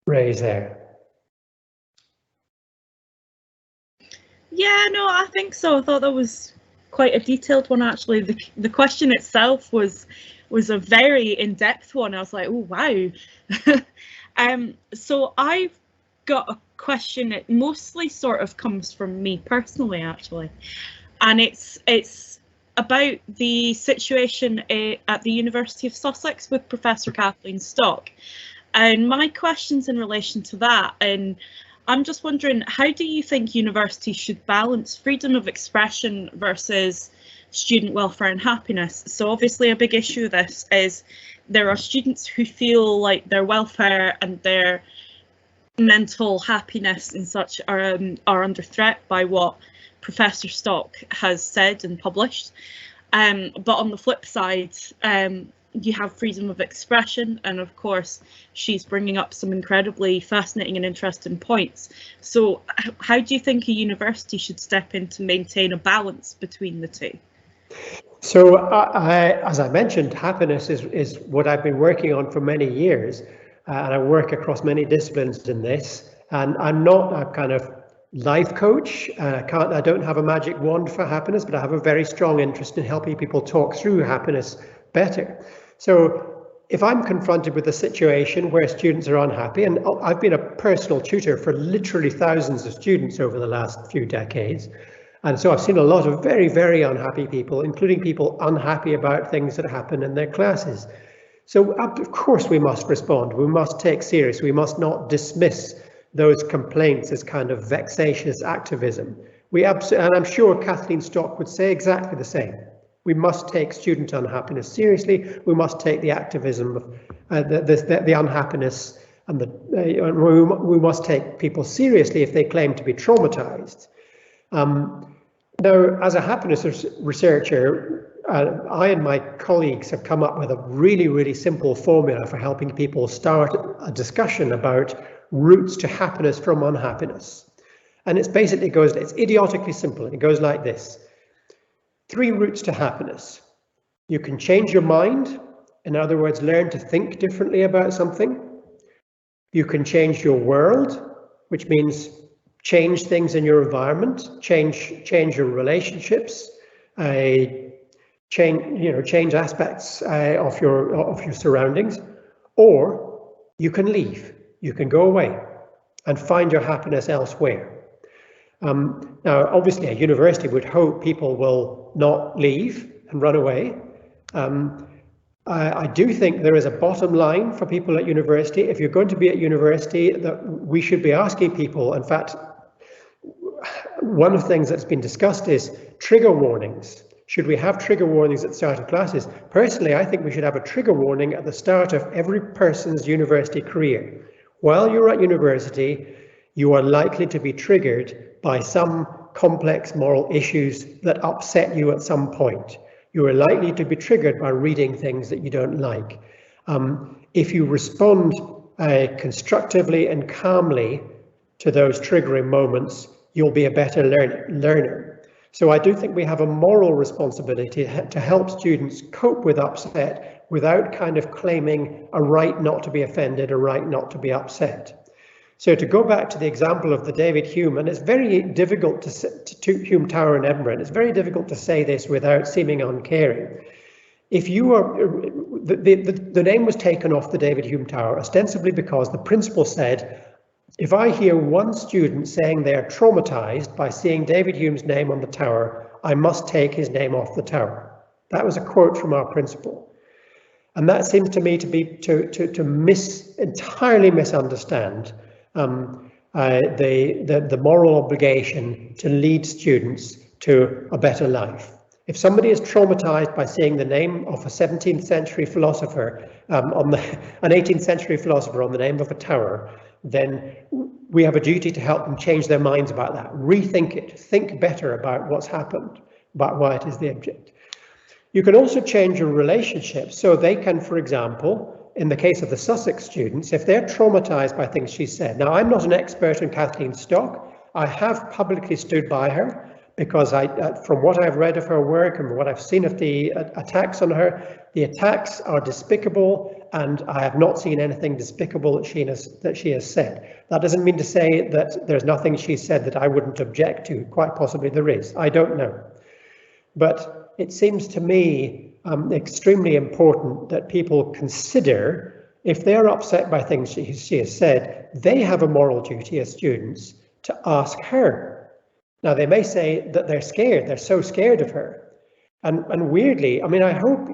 raise there? Yeah, no, I think so. I thought that was quite a detailed one, actually. The question itself was a very in-depth one. I was like, oh wow. So I've got a question. It mostly sort of comes from me personally, actually, and it's about the situation at the University of Sussex with Professor Kathleen Stock, and my question's in relation to that. And I'm just wondering, how do you think universities should balance freedom of expression versus student welfare and happiness? So obviously a big issue of this is there are students who feel like their welfare and their mental happiness and such are under threat by what Professor Stock has said and published. But on the flip side, you have freedom of expression, and of course she's bringing up some incredibly fascinating and interesting points. So how do you think a university should step in to maintain a balance between the two? So as I mentioned, happiness is what I've been working on for many years, and I work across many disciplines in this, and I'm not a kind of life coach. I don't have a magic wand for happiness, but I have a very strong interest in helping people talk through happiness better. So if I'm confronted with a situation where students are unhappy, and I've been a personal tutor for literally thousands of students over the last few decades, and so I've seen a lot of very, very unhappy people, including people unhappy about things that happen in their classes. So of course we must respond, we must take serious, we must not dismiss those complaints as kind of vexatious activism. And I'm sure Kathleen Stock would say exactly the same. We must take student unhappiness seriously. We must take the activism of the unhappiness, and we must take people seriously if they claim to be traumatized. Now, as a happiness researcher, I and my colleagues have come up with a really, really simple formula for helping people start a discussion about routes to happiness from unhappiness. And it's idiotically simple. It goes like this. 3 routes to happiness. You can change your mind. In other words, learn to think differently about something. You can change your world. which means change things in your environment, change your relationships, change aspects of your surroundings, or you can leave. You can go away and find your happiness elsewhere. Now, obviously, a university would hope people will not leave and run away. I do think there is a bottom line for people at university. If you're going to be at university, that we should be asking people. In fact, one of the things that's been discussed is trigger warnings. Should we have trigger warnings at the start of classes? Personally, I think we should have a trigger warning at the start of every person's university career. While you're at university, you are likely to be triggered by some complex moral issues that upset you at some point. You are likely to be triggered by reading things that you don't like. If you respond constructively and calmly to those triggering moments, you'll be a better learner. So I do think we have a moral responsibility to help students cope with upset without kind of claiming a right not to be offended, a right not to be upset. So to go back to the example of the David Hume, and it's very difficult to Hume Tower in Edinburgh, and it's very difficult to say this without seeming uncaring. If you are, the name was taken off the David Hume Tower ostensibly because the principal said, if I hear one student saying they're traumatized by seeing David Hume's name on the tower, I must take his name off the tower. That was a quote from our principal. And that seems to me to be entirely misunderstand the moral obligation to lead students to a better life. If somebody is traumatized by seeing the name of a 17th century philosopher, an 18th century philosopher on the name of a tower, then we have a duty to help them change their minds about that, rethink it, think better about what's happened, about why it is the object. You can also change your relationships, so they can, for example, in the case of the Sussex students, if they're traumatized by things she said. Now, I'm not an expert in Kathleen Stock. I have publicly stood by her because from what I've read of her work and what I've seen of the attacks on her, the attacks are despicable, and I have not seen anything despicable that she has said. That doesn't mean to say that there's nothing she said that I wouldn't object to. Quite possibly there is. I don't know. But it seems to me extremely important that people consider, if they're upset by things she has said, they have a moral duty as students to ask her. Now, they may say that they're scared, they're so scared of her. And weirdly, I mean, I hope,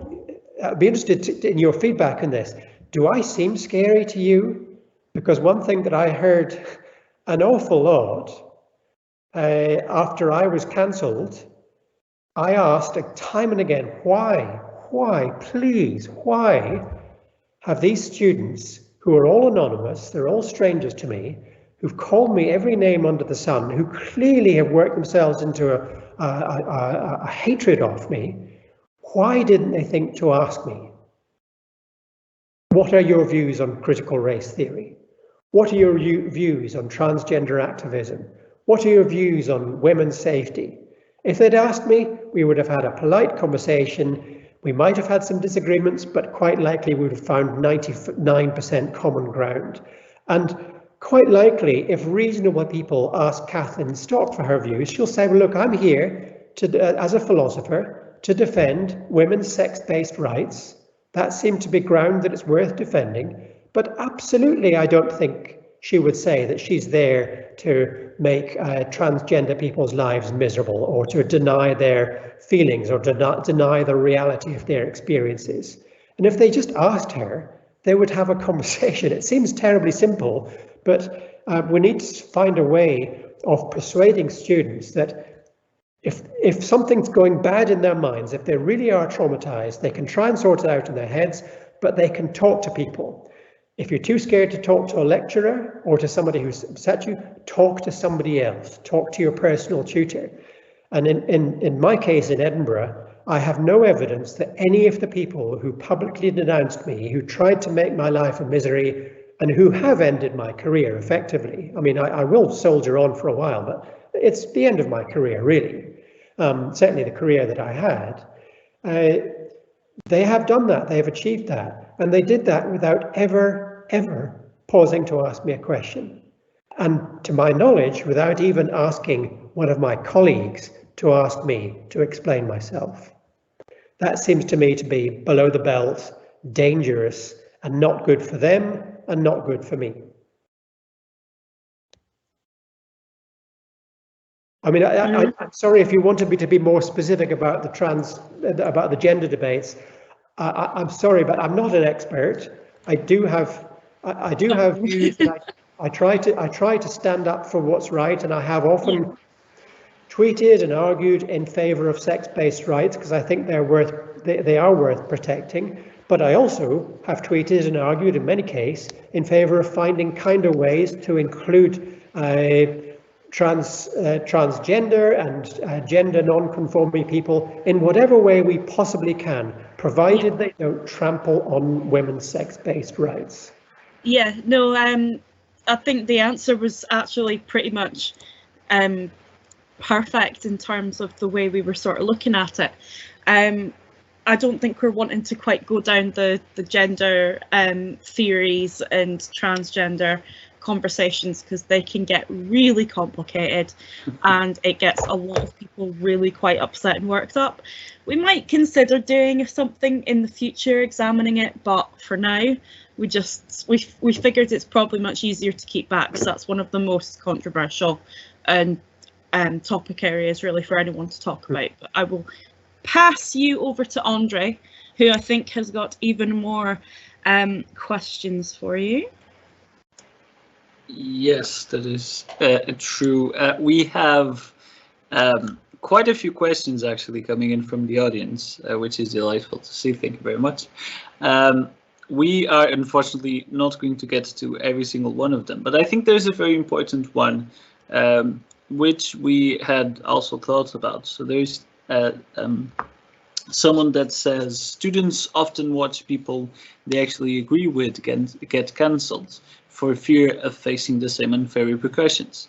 I'd be interested in your feedback on this. Do I seem scary to you? Because one thing that I heard an awful lot after I was cancelled, I asked time and again, why, please, why have these students who are all anonymous, they're all strangers to me, who've called me every name under the sun, who clearly have worked themselves into a hatred of me, why didn't they think to ask me, what are your views on critical race theory? What are your views on transgender activism? What are your views on women's safety? If they'd asked me, we would have had a polite conversation. We might have had some disagreements, but quite likely we would have found 99% common ground. And quite likely, if reasonable people ask Kathleen Stock for her views, she'll say, well, look, I'm here as a philosopher to defend women's sex-based rights. That seemed to be ground that it's worth defending. But absolutely, I don't think she would say that she's there to make transgender people's lives miserable, or to deny their feelings, or to not deny the reality of their experiences. And if they just asked her, they would have a conversation. It seems terribly simple, but we need to find a way of persuading students that if something's going bad in their minds, if they really are traumatized, they can try and sort it out in their heads, but they can talk to people. If you're too scared to talk to a lecturer or to somebody who's upset you, talk to somebody else, talk to your personal tutor. And in my case in Edinburgh, I have no evidence that any of the people who publicly denounced me, who tried to make my life a misery, and who have ended my career effectively. I mean, I will soldier on for a while, but it's the end of my career, really. Certainly the career that I had. They have done that, they have achieved that. And they did that without ever pausing to ask me a question. and to my knowledge, without even asking one of my colleagues to ask me to explain myself. That seems to me to be below the belt, dangerous, and not good for them, and not good for me. I mean, I'm sorry if you wanted me to be more specific about the gender debates. I'm sorry, but I'm not an expert. I do have views, and I try to stand up for what's right, and I have often tweeted and argued in favour of sex-based rights because I think they are worth protecting. But I also have tweeted and argued in many cases in favour of finding kinder ways to include transgender and gender non-conforming people in whatever way we possibly can, provided they don't trample on women's sex-based rights. Yeah, no, I think the answer was actually pretty much perfect in terms of the way we were sort of looking at it. I don't think we're wanting to quite go down the gender theories and transgender conversations, because they can get really complicated and it gets a lot of people really quite upset and worked up. We might consider doing something in the future, examining it, but for now we figured it's probably much easier to keep back, because that's one of the most controversial and topic areas really for anyone to talk about. But I will pass you over to André, who I think has got even more questions for you. Yes, that is true. We have quite a few questions actually coming in from the audience, which is delightful to see. Thank you very much. We are unfortunately not going to get to every single one of them, but I think there's a very important one which we had also thought about. So there's someone that says students often watch people they actually agree with get cancelled for fear of facing the same unfair repercussions.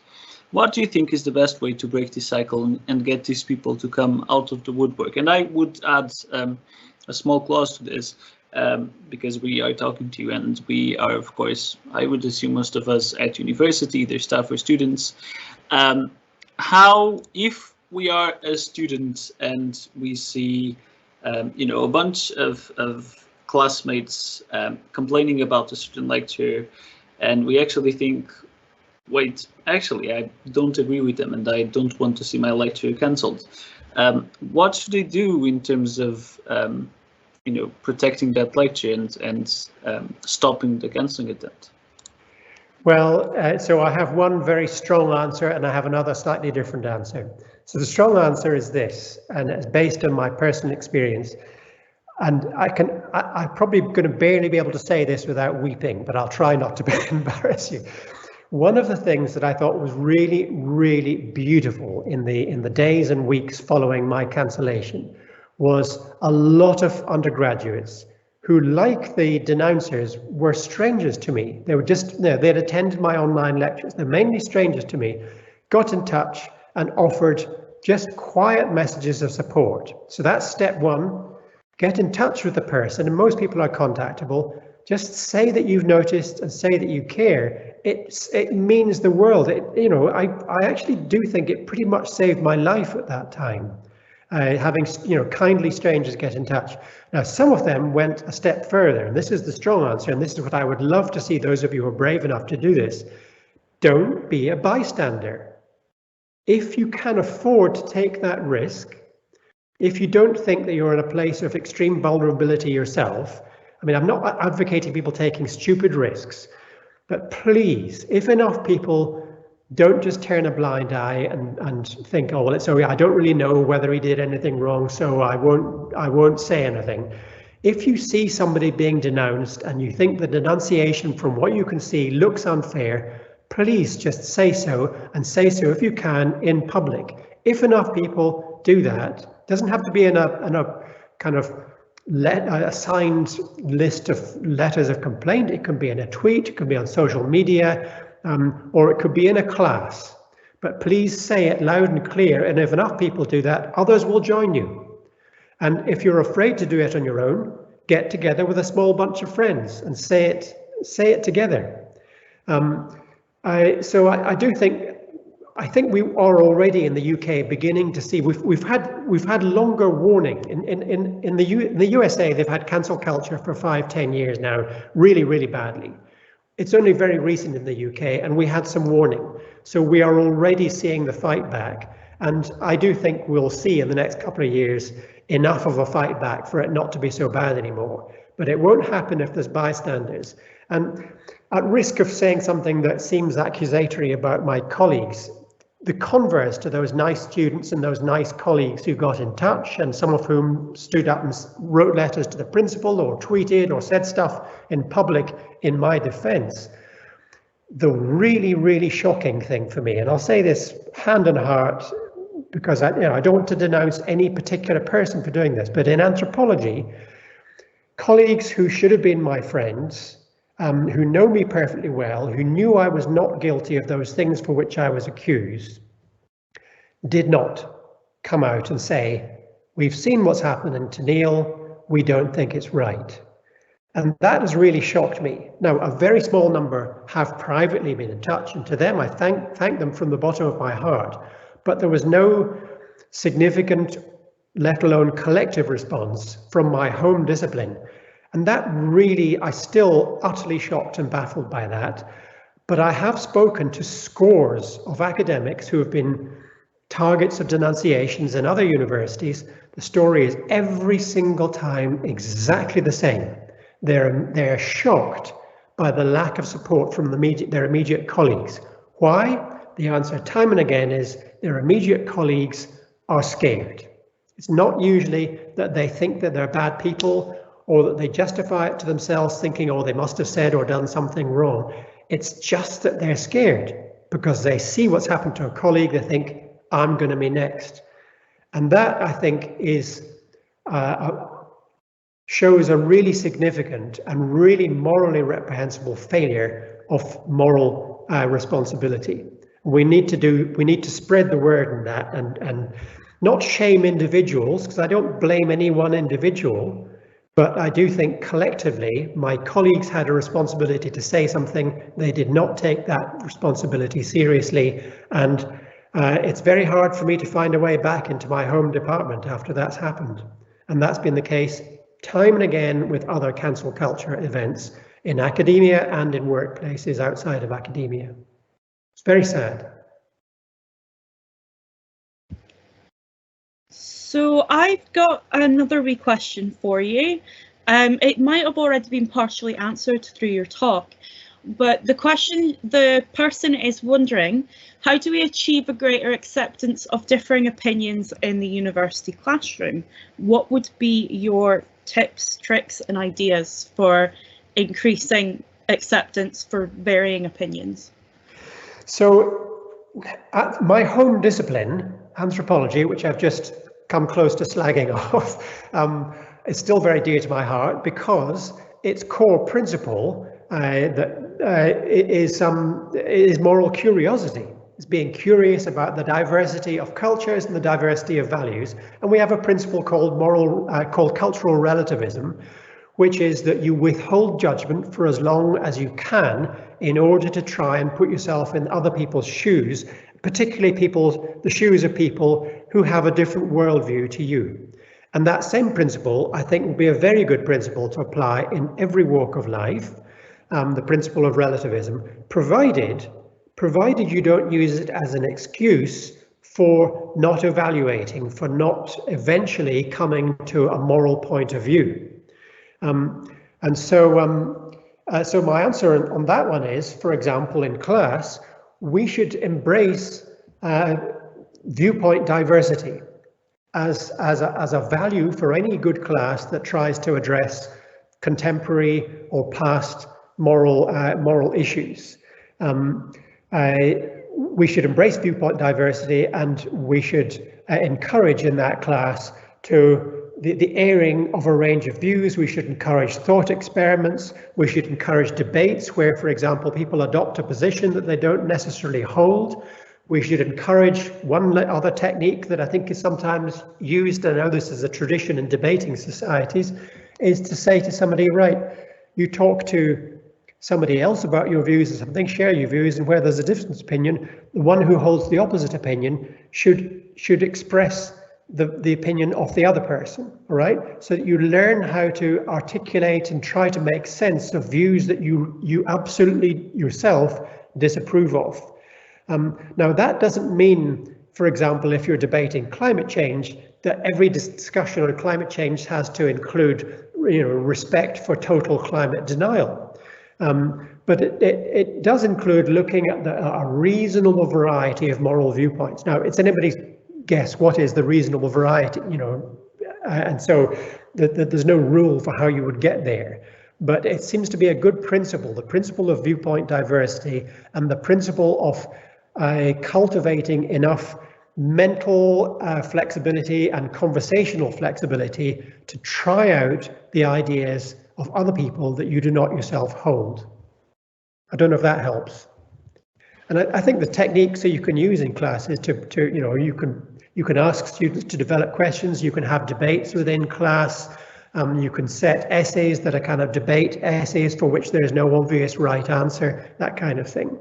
What do you think is the best way to break this cycle and get these people to come out of the woodwork? And I would add a small clause to this, because we are talking to you and we are, of course, I would assume most of us at university, either staff or students. How, if we are a student and we see, you know, a bunch of classmates complaining about a certain lecture, and we actually think, wait, actually, I don't agree with them and I don't want to see my lecture cancelled. What should they do in terms of, you know, protecting that lecture and stopping the cancelling attempt? Well, so I have one very strong answer and I have another slightly different answer. So the strong answer is this, and it's based on my personal experience. And I'm probably going to barely be able to say this without weeping, but I'll try not to embarrass you. One of the things that I thought was really, really beautiful in the days and weeks following my cancellation was a lot of undergraduates who, like the denouncers, were strangers to me. They were just, they had attended my online lectures. They're mainly strangers to me, got in touch and offered just quiet messages of support. So that's step one. Get in touch with the person, and most people are contactable. Just say that you've noticed and say that you care. It means the world. You know, I actually do think it pretty much saved my life at that time. Having, you know, kindly strangers get in touch. Now, some of them went a step further, and this is the strong answer, and this is what I would love to see those of you who are brave enough to do this. Don't be a bystander. If you can afford to take that risk, if you don't think that you're in a place of extreme vulnerability yourself, I mean, I'm not advocating people taking stupid risks, but please, if enough people don't just turn a blind eye and think, oh, well, it's okay, I don't really know whether he did anything wrong, so I won't say anything. If you see somebody being denounced and you think the denunciation from what you can see looks unfair, please just say so, and say so if you can in public. If enough people do that, doesn't have to be in a kind of a signed list of letters of complaint. It can be in a tweet, it can be on social media, or it could be in a class. But please say it loud and clear, and if enough people do that, others will join you. And if you're afraid to do it on your own, get together with a small bunch of friends and say it together. So I do think, I think we are already in the UK beginning to see, we've had longer warning. In the USA, they've had cancel culture for 5-10 years now, really badly. It's only very recent in the UK, and we had some warning. So we are already seeing the fight back. And I do think we'll see in the next couple of years enough of a fight back for it not to be so bad anymore. But it won't happen if there's bystanders. And at risk of saying something that seems accusatory about my colleagues, the converse to those nice students and those nice colleagues who got in touch, and some of whom stood up and wrote letters to the principal or tweeted or said stuff in public in my defense, the really shocking thing for me, and I'll say this hand on heart, because I don't want to denounce any particular person for doing this, but in anthropology, colleagues who should have been my friends, who know me perfectly well, who knew I was not guilty of those things for which I was accused, did not come out and say, we've seen what's happening to Neil, we don't think it's right. And that has really shocked me. Now, a very small number have privately been in touch, and to them I thank them from the bottom of my heart. But there was no significant, let alone collective response from my home discipline. And that really, I'm still utterly shocked and baffled by that. But I have spoken to scores of academics who have been targets of denunciations in other universities. The story is every single time exactly the same. They're shocked by the lack of support from their immediate colleagues. Why? The answer time and again is their immediate colleagues are scared. It's not usually that they think that they're bad people or that they justify it to themselves thinking, oh, they must have said or done something wrong. It's just that they're scared because they see what's happened to a colleague. They think, I'm going to be next. And that, I think, shows a really significant and really morally reprehensible failure of moral responsibility. We need to spread the word in that and not shame individuals, because I don't blame any one individual, but I do think collectively my colleagues had a responsibility to say something. They did not take that responsibility seriously, and it's very hard for me to find a way back into my home department after that's happened. And that's been the case time and again with other cancel culture events in academia and in workplaces outside of academia. It's very sad. So I've got another wee question for you. It might have already been partially answered through your talk, but the person is wondering, how do we achieve a greater acceptance of differing opinions in the university classroom? What would be your tips, tricks and ideas for increasing acceptance for varying opinions? So at my home discipline, anthropology, which I've just come close to slagging off, is still very dear to my heart because its core principle is moral curiosity. It's being curious about the diversity of cultures and the diversity of values. And we have a principle called cultural relativism, which is that you withhold judgment for as long as you can in order to try and put yourself in other people's shoes, particularly the shoes of people who have a different worldview to you. And that same principle, I think, will be a very good principle to apply in every walk of life, the principle of relativism, provided you don't use it as an excuse for not evaluating, for not eventually coming to a moral point of view. So my answer on that one is, for example, in class, we should embrace viewpoint diversity as a value for any good class that tries to address contemporary or past moral issues. We should embrace viewpoint diversity, and we should encourage in that class the airing of a range of views. We should encourage thought experiments. We should encourage debates where, for example, people adopt a position that they don't necessarily hold. We should encourage one other technique that I think is sometimes used, and I know this is a tradition in debating societies, is to say to somebody, right, you talk to somebody else about your views or something, share your views, and where there's a different opinion, the one who holds the opposite opinion should express the opinion of the other person, all right? So that you learn how to articulate and try to make sense of views that you absolutely yourself disapprove of. Now that doesn't mean, for example, if you're debating climate change, that every discussion on climate change has to include, respect for total climate denial. But it does include looking at a reasonable variety of moral viewpoints. Now, it's anybody's guess what is the reasonable variety, and so there's no rule for how you would get there. But it seems to be a good principle, the principle of viewpoint diversity and the principle of cultivating enough mental flexibility and conversational flexibility to try out the ideas of other people that you do not yourself hold. I don't know if that helps. And I think the techniques that you can use in class is you can ask students to develop questions, you can have debates within class, you can set essays that are kind of debate essays for which there is no obvious right answer, that kind of thing.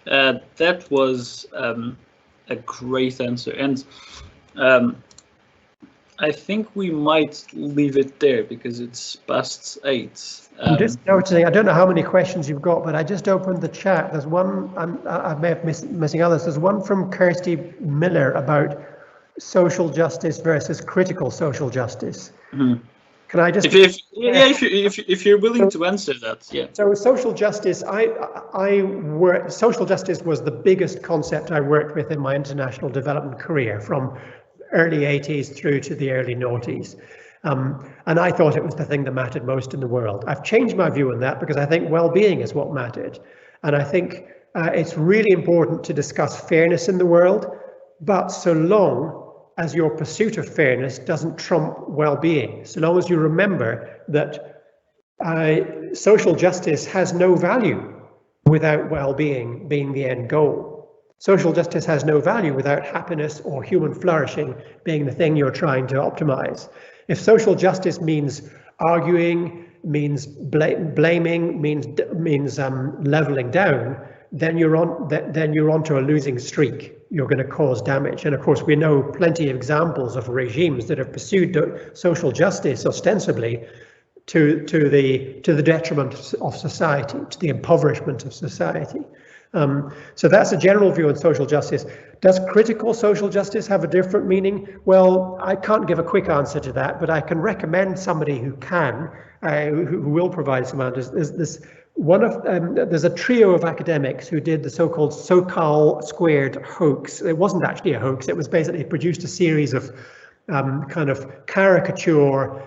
That was a great answer, and I think we might leave it there because it's past 8. I'm just noticing, I don't know how many questions you've got, but I just opened the chat. There's one, I may have missing others. There's one from Kirsty Miller about social justice versus critical social justice. Mm-hmm. Can I just? If you're willing to answer that, yeah. So social justice, social justice was the biggest concept I worked with in my international development career from early 80s through to the early noughties. And I thought it was the thing that mattered most in the world. I've changed my view on that because I think well-being is what mattered. And I think it's really important to discuss fairness in the world, but so long as your pursuit of fairness doesn't trump well-being, so long as you remember that social justice has no value without well-being being the end goal. Social justice has no value without happiness or human flourishing being the thing you're trying to optimize. If social justice means arguing, means blaming, means leveling down, then you're onto a losing streak. You're going to cause damage. And of course, we know plenty of examples of regimes that have pursued social justice ostensibly to the detriment of society, to the impoverishment of society. So that's a general view on social justice. Does critical social justice have a different meaning? Well, I can't give a quick answer to that, but I can recommend somebody who can, who will provide some answers. There's a trio of academics who did the so-called Sokal squared hoax. It wasn't actually a hoax. It was basically produced a series of kind of caricature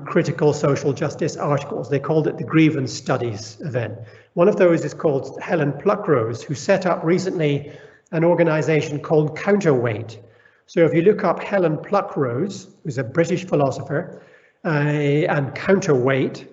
critical social justice articles. They called it the Grievance Studies event. One of those is called Helen Pluckrose, who set up recently an organization called Counterweight. So if you look up Helen Pluckrose, who's a British philosopher, and Counterweight,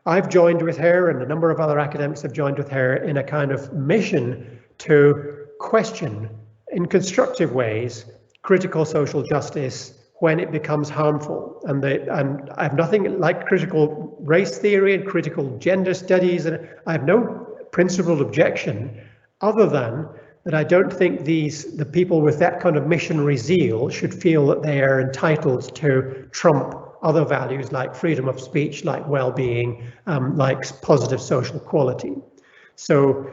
I've joined with her, and a number of other academics have joined with her in a kind of mission to question in constructive ways critical social justice when it becomes harmful. And I have nothing like critical race theory and critical gender studies, and I have no principled objection other than that I don't think the people with that kind of missionary zeal should feel that they are entitled to trump other values like freedom of speech, like well-being, like positive social quality. So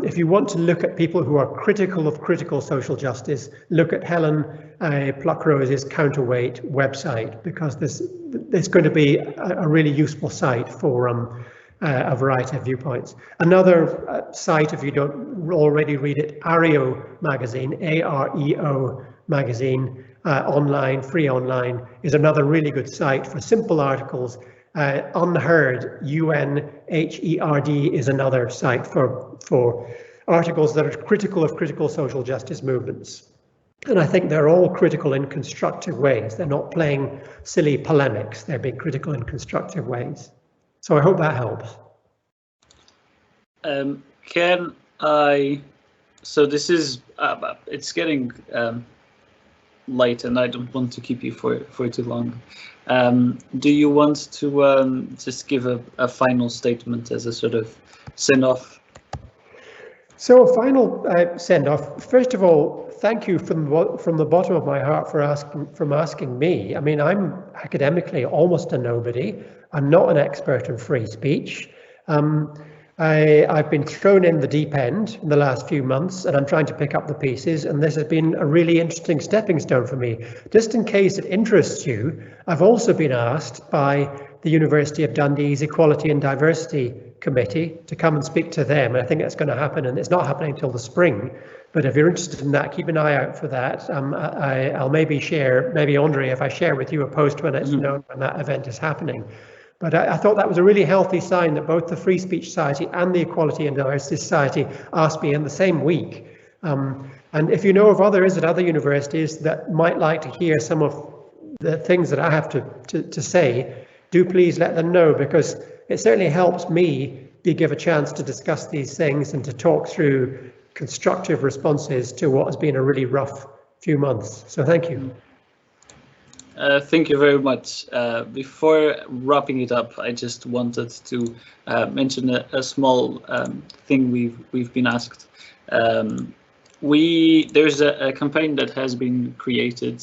if you want to look at people who are critical of critical social justice, look at Helen Pluckrose's Counterweight website, because there's going to be a really useful site for a variety of viewpoints. Another site, if you don't already read it, Areo magazine, AREO magazine, online, free online, is another really good site for simple articles. Unheard, UNHERD, is another site for articles that are critical of critical social justice movements. And I think they're all critical in constructive ways. They're not playing silly polemics. They're being critical in constructive ways. So I hope that helps. Can I, so this is, it's getting late, and I don't want to keep you for too long. Do you want to just give a final statement as a sort of send-off? So a final send-off. First of all, thank you from the bottom of my heart for asking me. I mean, I'm academically almost a nobody. I'm not an expert in free speech. I've been thrown in the deep end in the last few months, and I'm trying to pick up the pieces, and this has been a really interesting stepping stone for me. Just in case it interests you, I've also been asked by the University of Dundee's Equality and Diversity Committee to come and speak to them, and I think that's going to happen, and it's not happening until the spring. But if you're interested in that, keep an eye out for that. I'll maybe André, if I share with you a post when it's known when that event is happening. But I thought that was a really healthy sign that both the Free Speech Society and the Equality and Diversity Society asked me in the same week. And if you know of other universities that might like to hear some of the things that I have to say, do please let them know, because it certainly helps me give a chance to discuss these things and to talk through constructive responses to what has been a really rough few months. So thank you. Thank you very much. Before wrapping it up, I just wanted to mention a small thing we've been asked. There's a campaign that has been created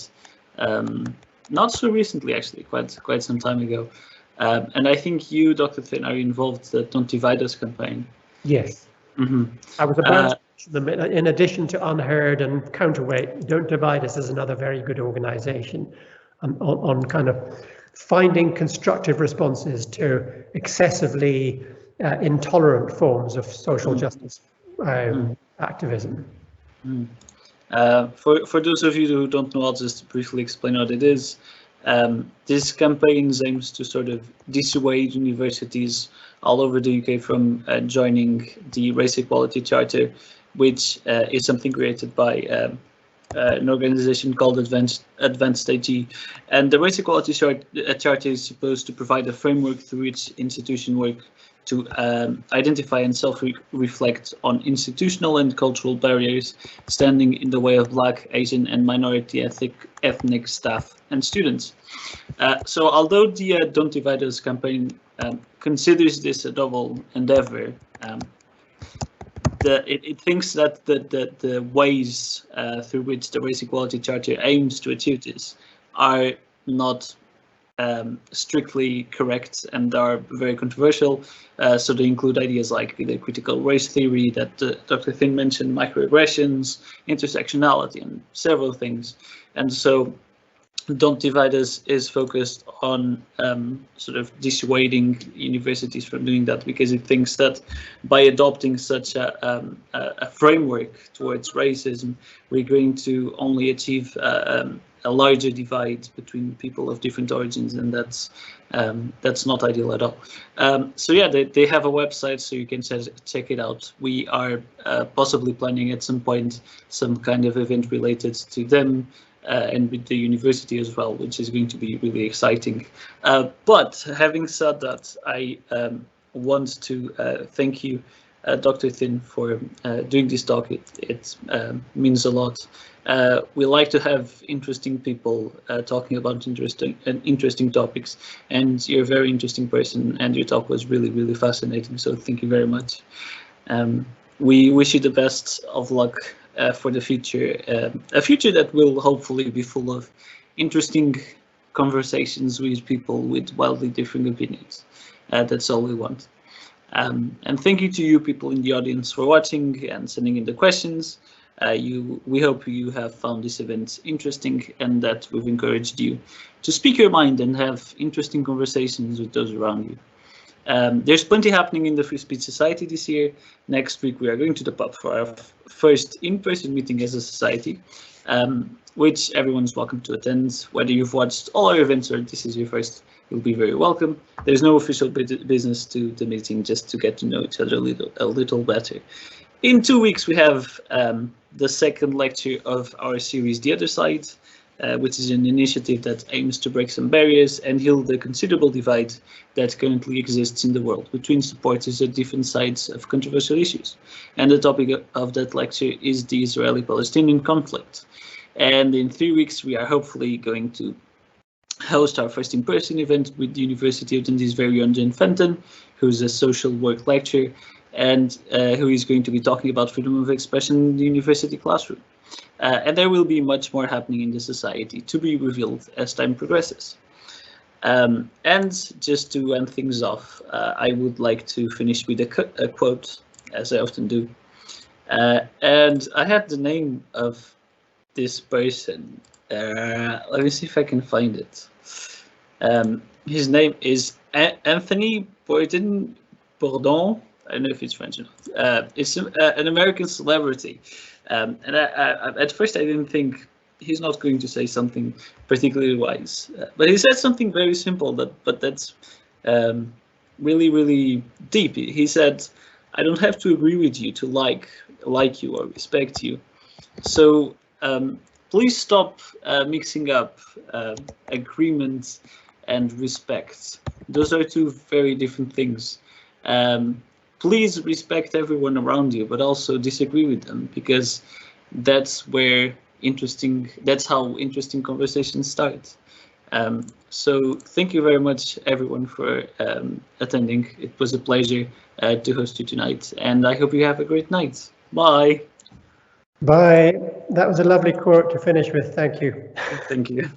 not so recently, actually, quite some time ago, and I think you, Dr. Thin, are involved in the Don't Divide Us campaign. Yes. Mm-hmm. I was about to mention them. In addition to Unheard and Counterweight, Don't Divide Us is another very good organisation. On kind of finding constructive responses to excessively intolerant forms of social justice activism. For those of you who don't know, I'll just briefly explain what it is. This campaign aims to sort of dissuade universities all over the UK from joining the Race Equality Charter, which is something created by an organization called Advanced AG, and the Race Equality Charter is supposed to provide a framework through which institutions work to identify and self-reflect on institutional and cultural barriers standing in the way of Black, Asian, and minority ethnic staff and students. So although the Don't Divide Us campaign considers this a double endeavor, it thinks that the ways through which the Race Equality Charter aims to achieve this are not strictly correct and are very controversial. So they include ideas like the critical race theory that Dr. Thin mentioned, microaggressions, intersectionality, and several things. And so Don't Divide Us is focused on sort of dissuading universities from doing that, because it thinks that by adopting such a framework towards racism, we're going to only achieve a larger divide between people of different origins, and that's not ideal at all. So yeah, they have a website, so you can check it out. We are possibly planning at some point some kind of event related to them. And with the university as well, which is going to be really exciting. But having said that, I want to thank you, Dr. Thin, for doing this talk. It means a lot. We like to have interesting people talking about interesting topics, and you're a very interesting person, and your talk was really, really fascinating. So thank you very much. We wish you the best of luck for the future, a future that will hopefully be full of interesting conversations with people with wildly different opinions. That's all we want. And thank you to you people in the audience for watching and sending in the questions. We hope you have found this event interesting and that we've encouraged you to speak your mind and have interesting conversations with those around you. There's plenty happening in the Free Speech Society this year. Next week we are going to the pub for our first in-person meeting as a society, which everyone's welcome to attend. Whether you've watched all our events or this is your first, you'll be very welcome. There's no official business to the meeting, just to get to know each other a little better. In 2 weeks we have the second lecture of our series The Other Side, which is an initiative that aims to break some barriers and heal the considerable divide that currently exists in the world between supporters at different sides of controversial issues. And the topic of that lecture is the Israeli-Palestinian conflict. And in 3 weeks, we are hopefully going to host our first in-person event with the University of Dundee's very own Jen Fenton, who's a social work lecturer, and who is going to be talking about freedom of expression in the university classroom. And there will be much more happening in the society to be revealed as time progresses. And just to end things off, I would like to finish with a quote, as I often do. And I had the name of this person. Let me see if I can find it. His name is Anthony Bourdain. I don't know if it's French or not. It's an American celebrity. And at first I didn't think he's not going to say something particularly wise, but he said something very simple but that's really, really deep. He said, "I don't have to agree with you to like you or respect you. So please stop mixing up agreement and respect. Those are two very different things. Please respect everyone around you, but also disagree with them, because that's how interesting conversations start." So thank you very much, everyone, for attending. It was a pleasure to host you tonight, and I hope you have a great night. Bye. Bye. That was a lovely quote to finish with. Thank you. Thank you.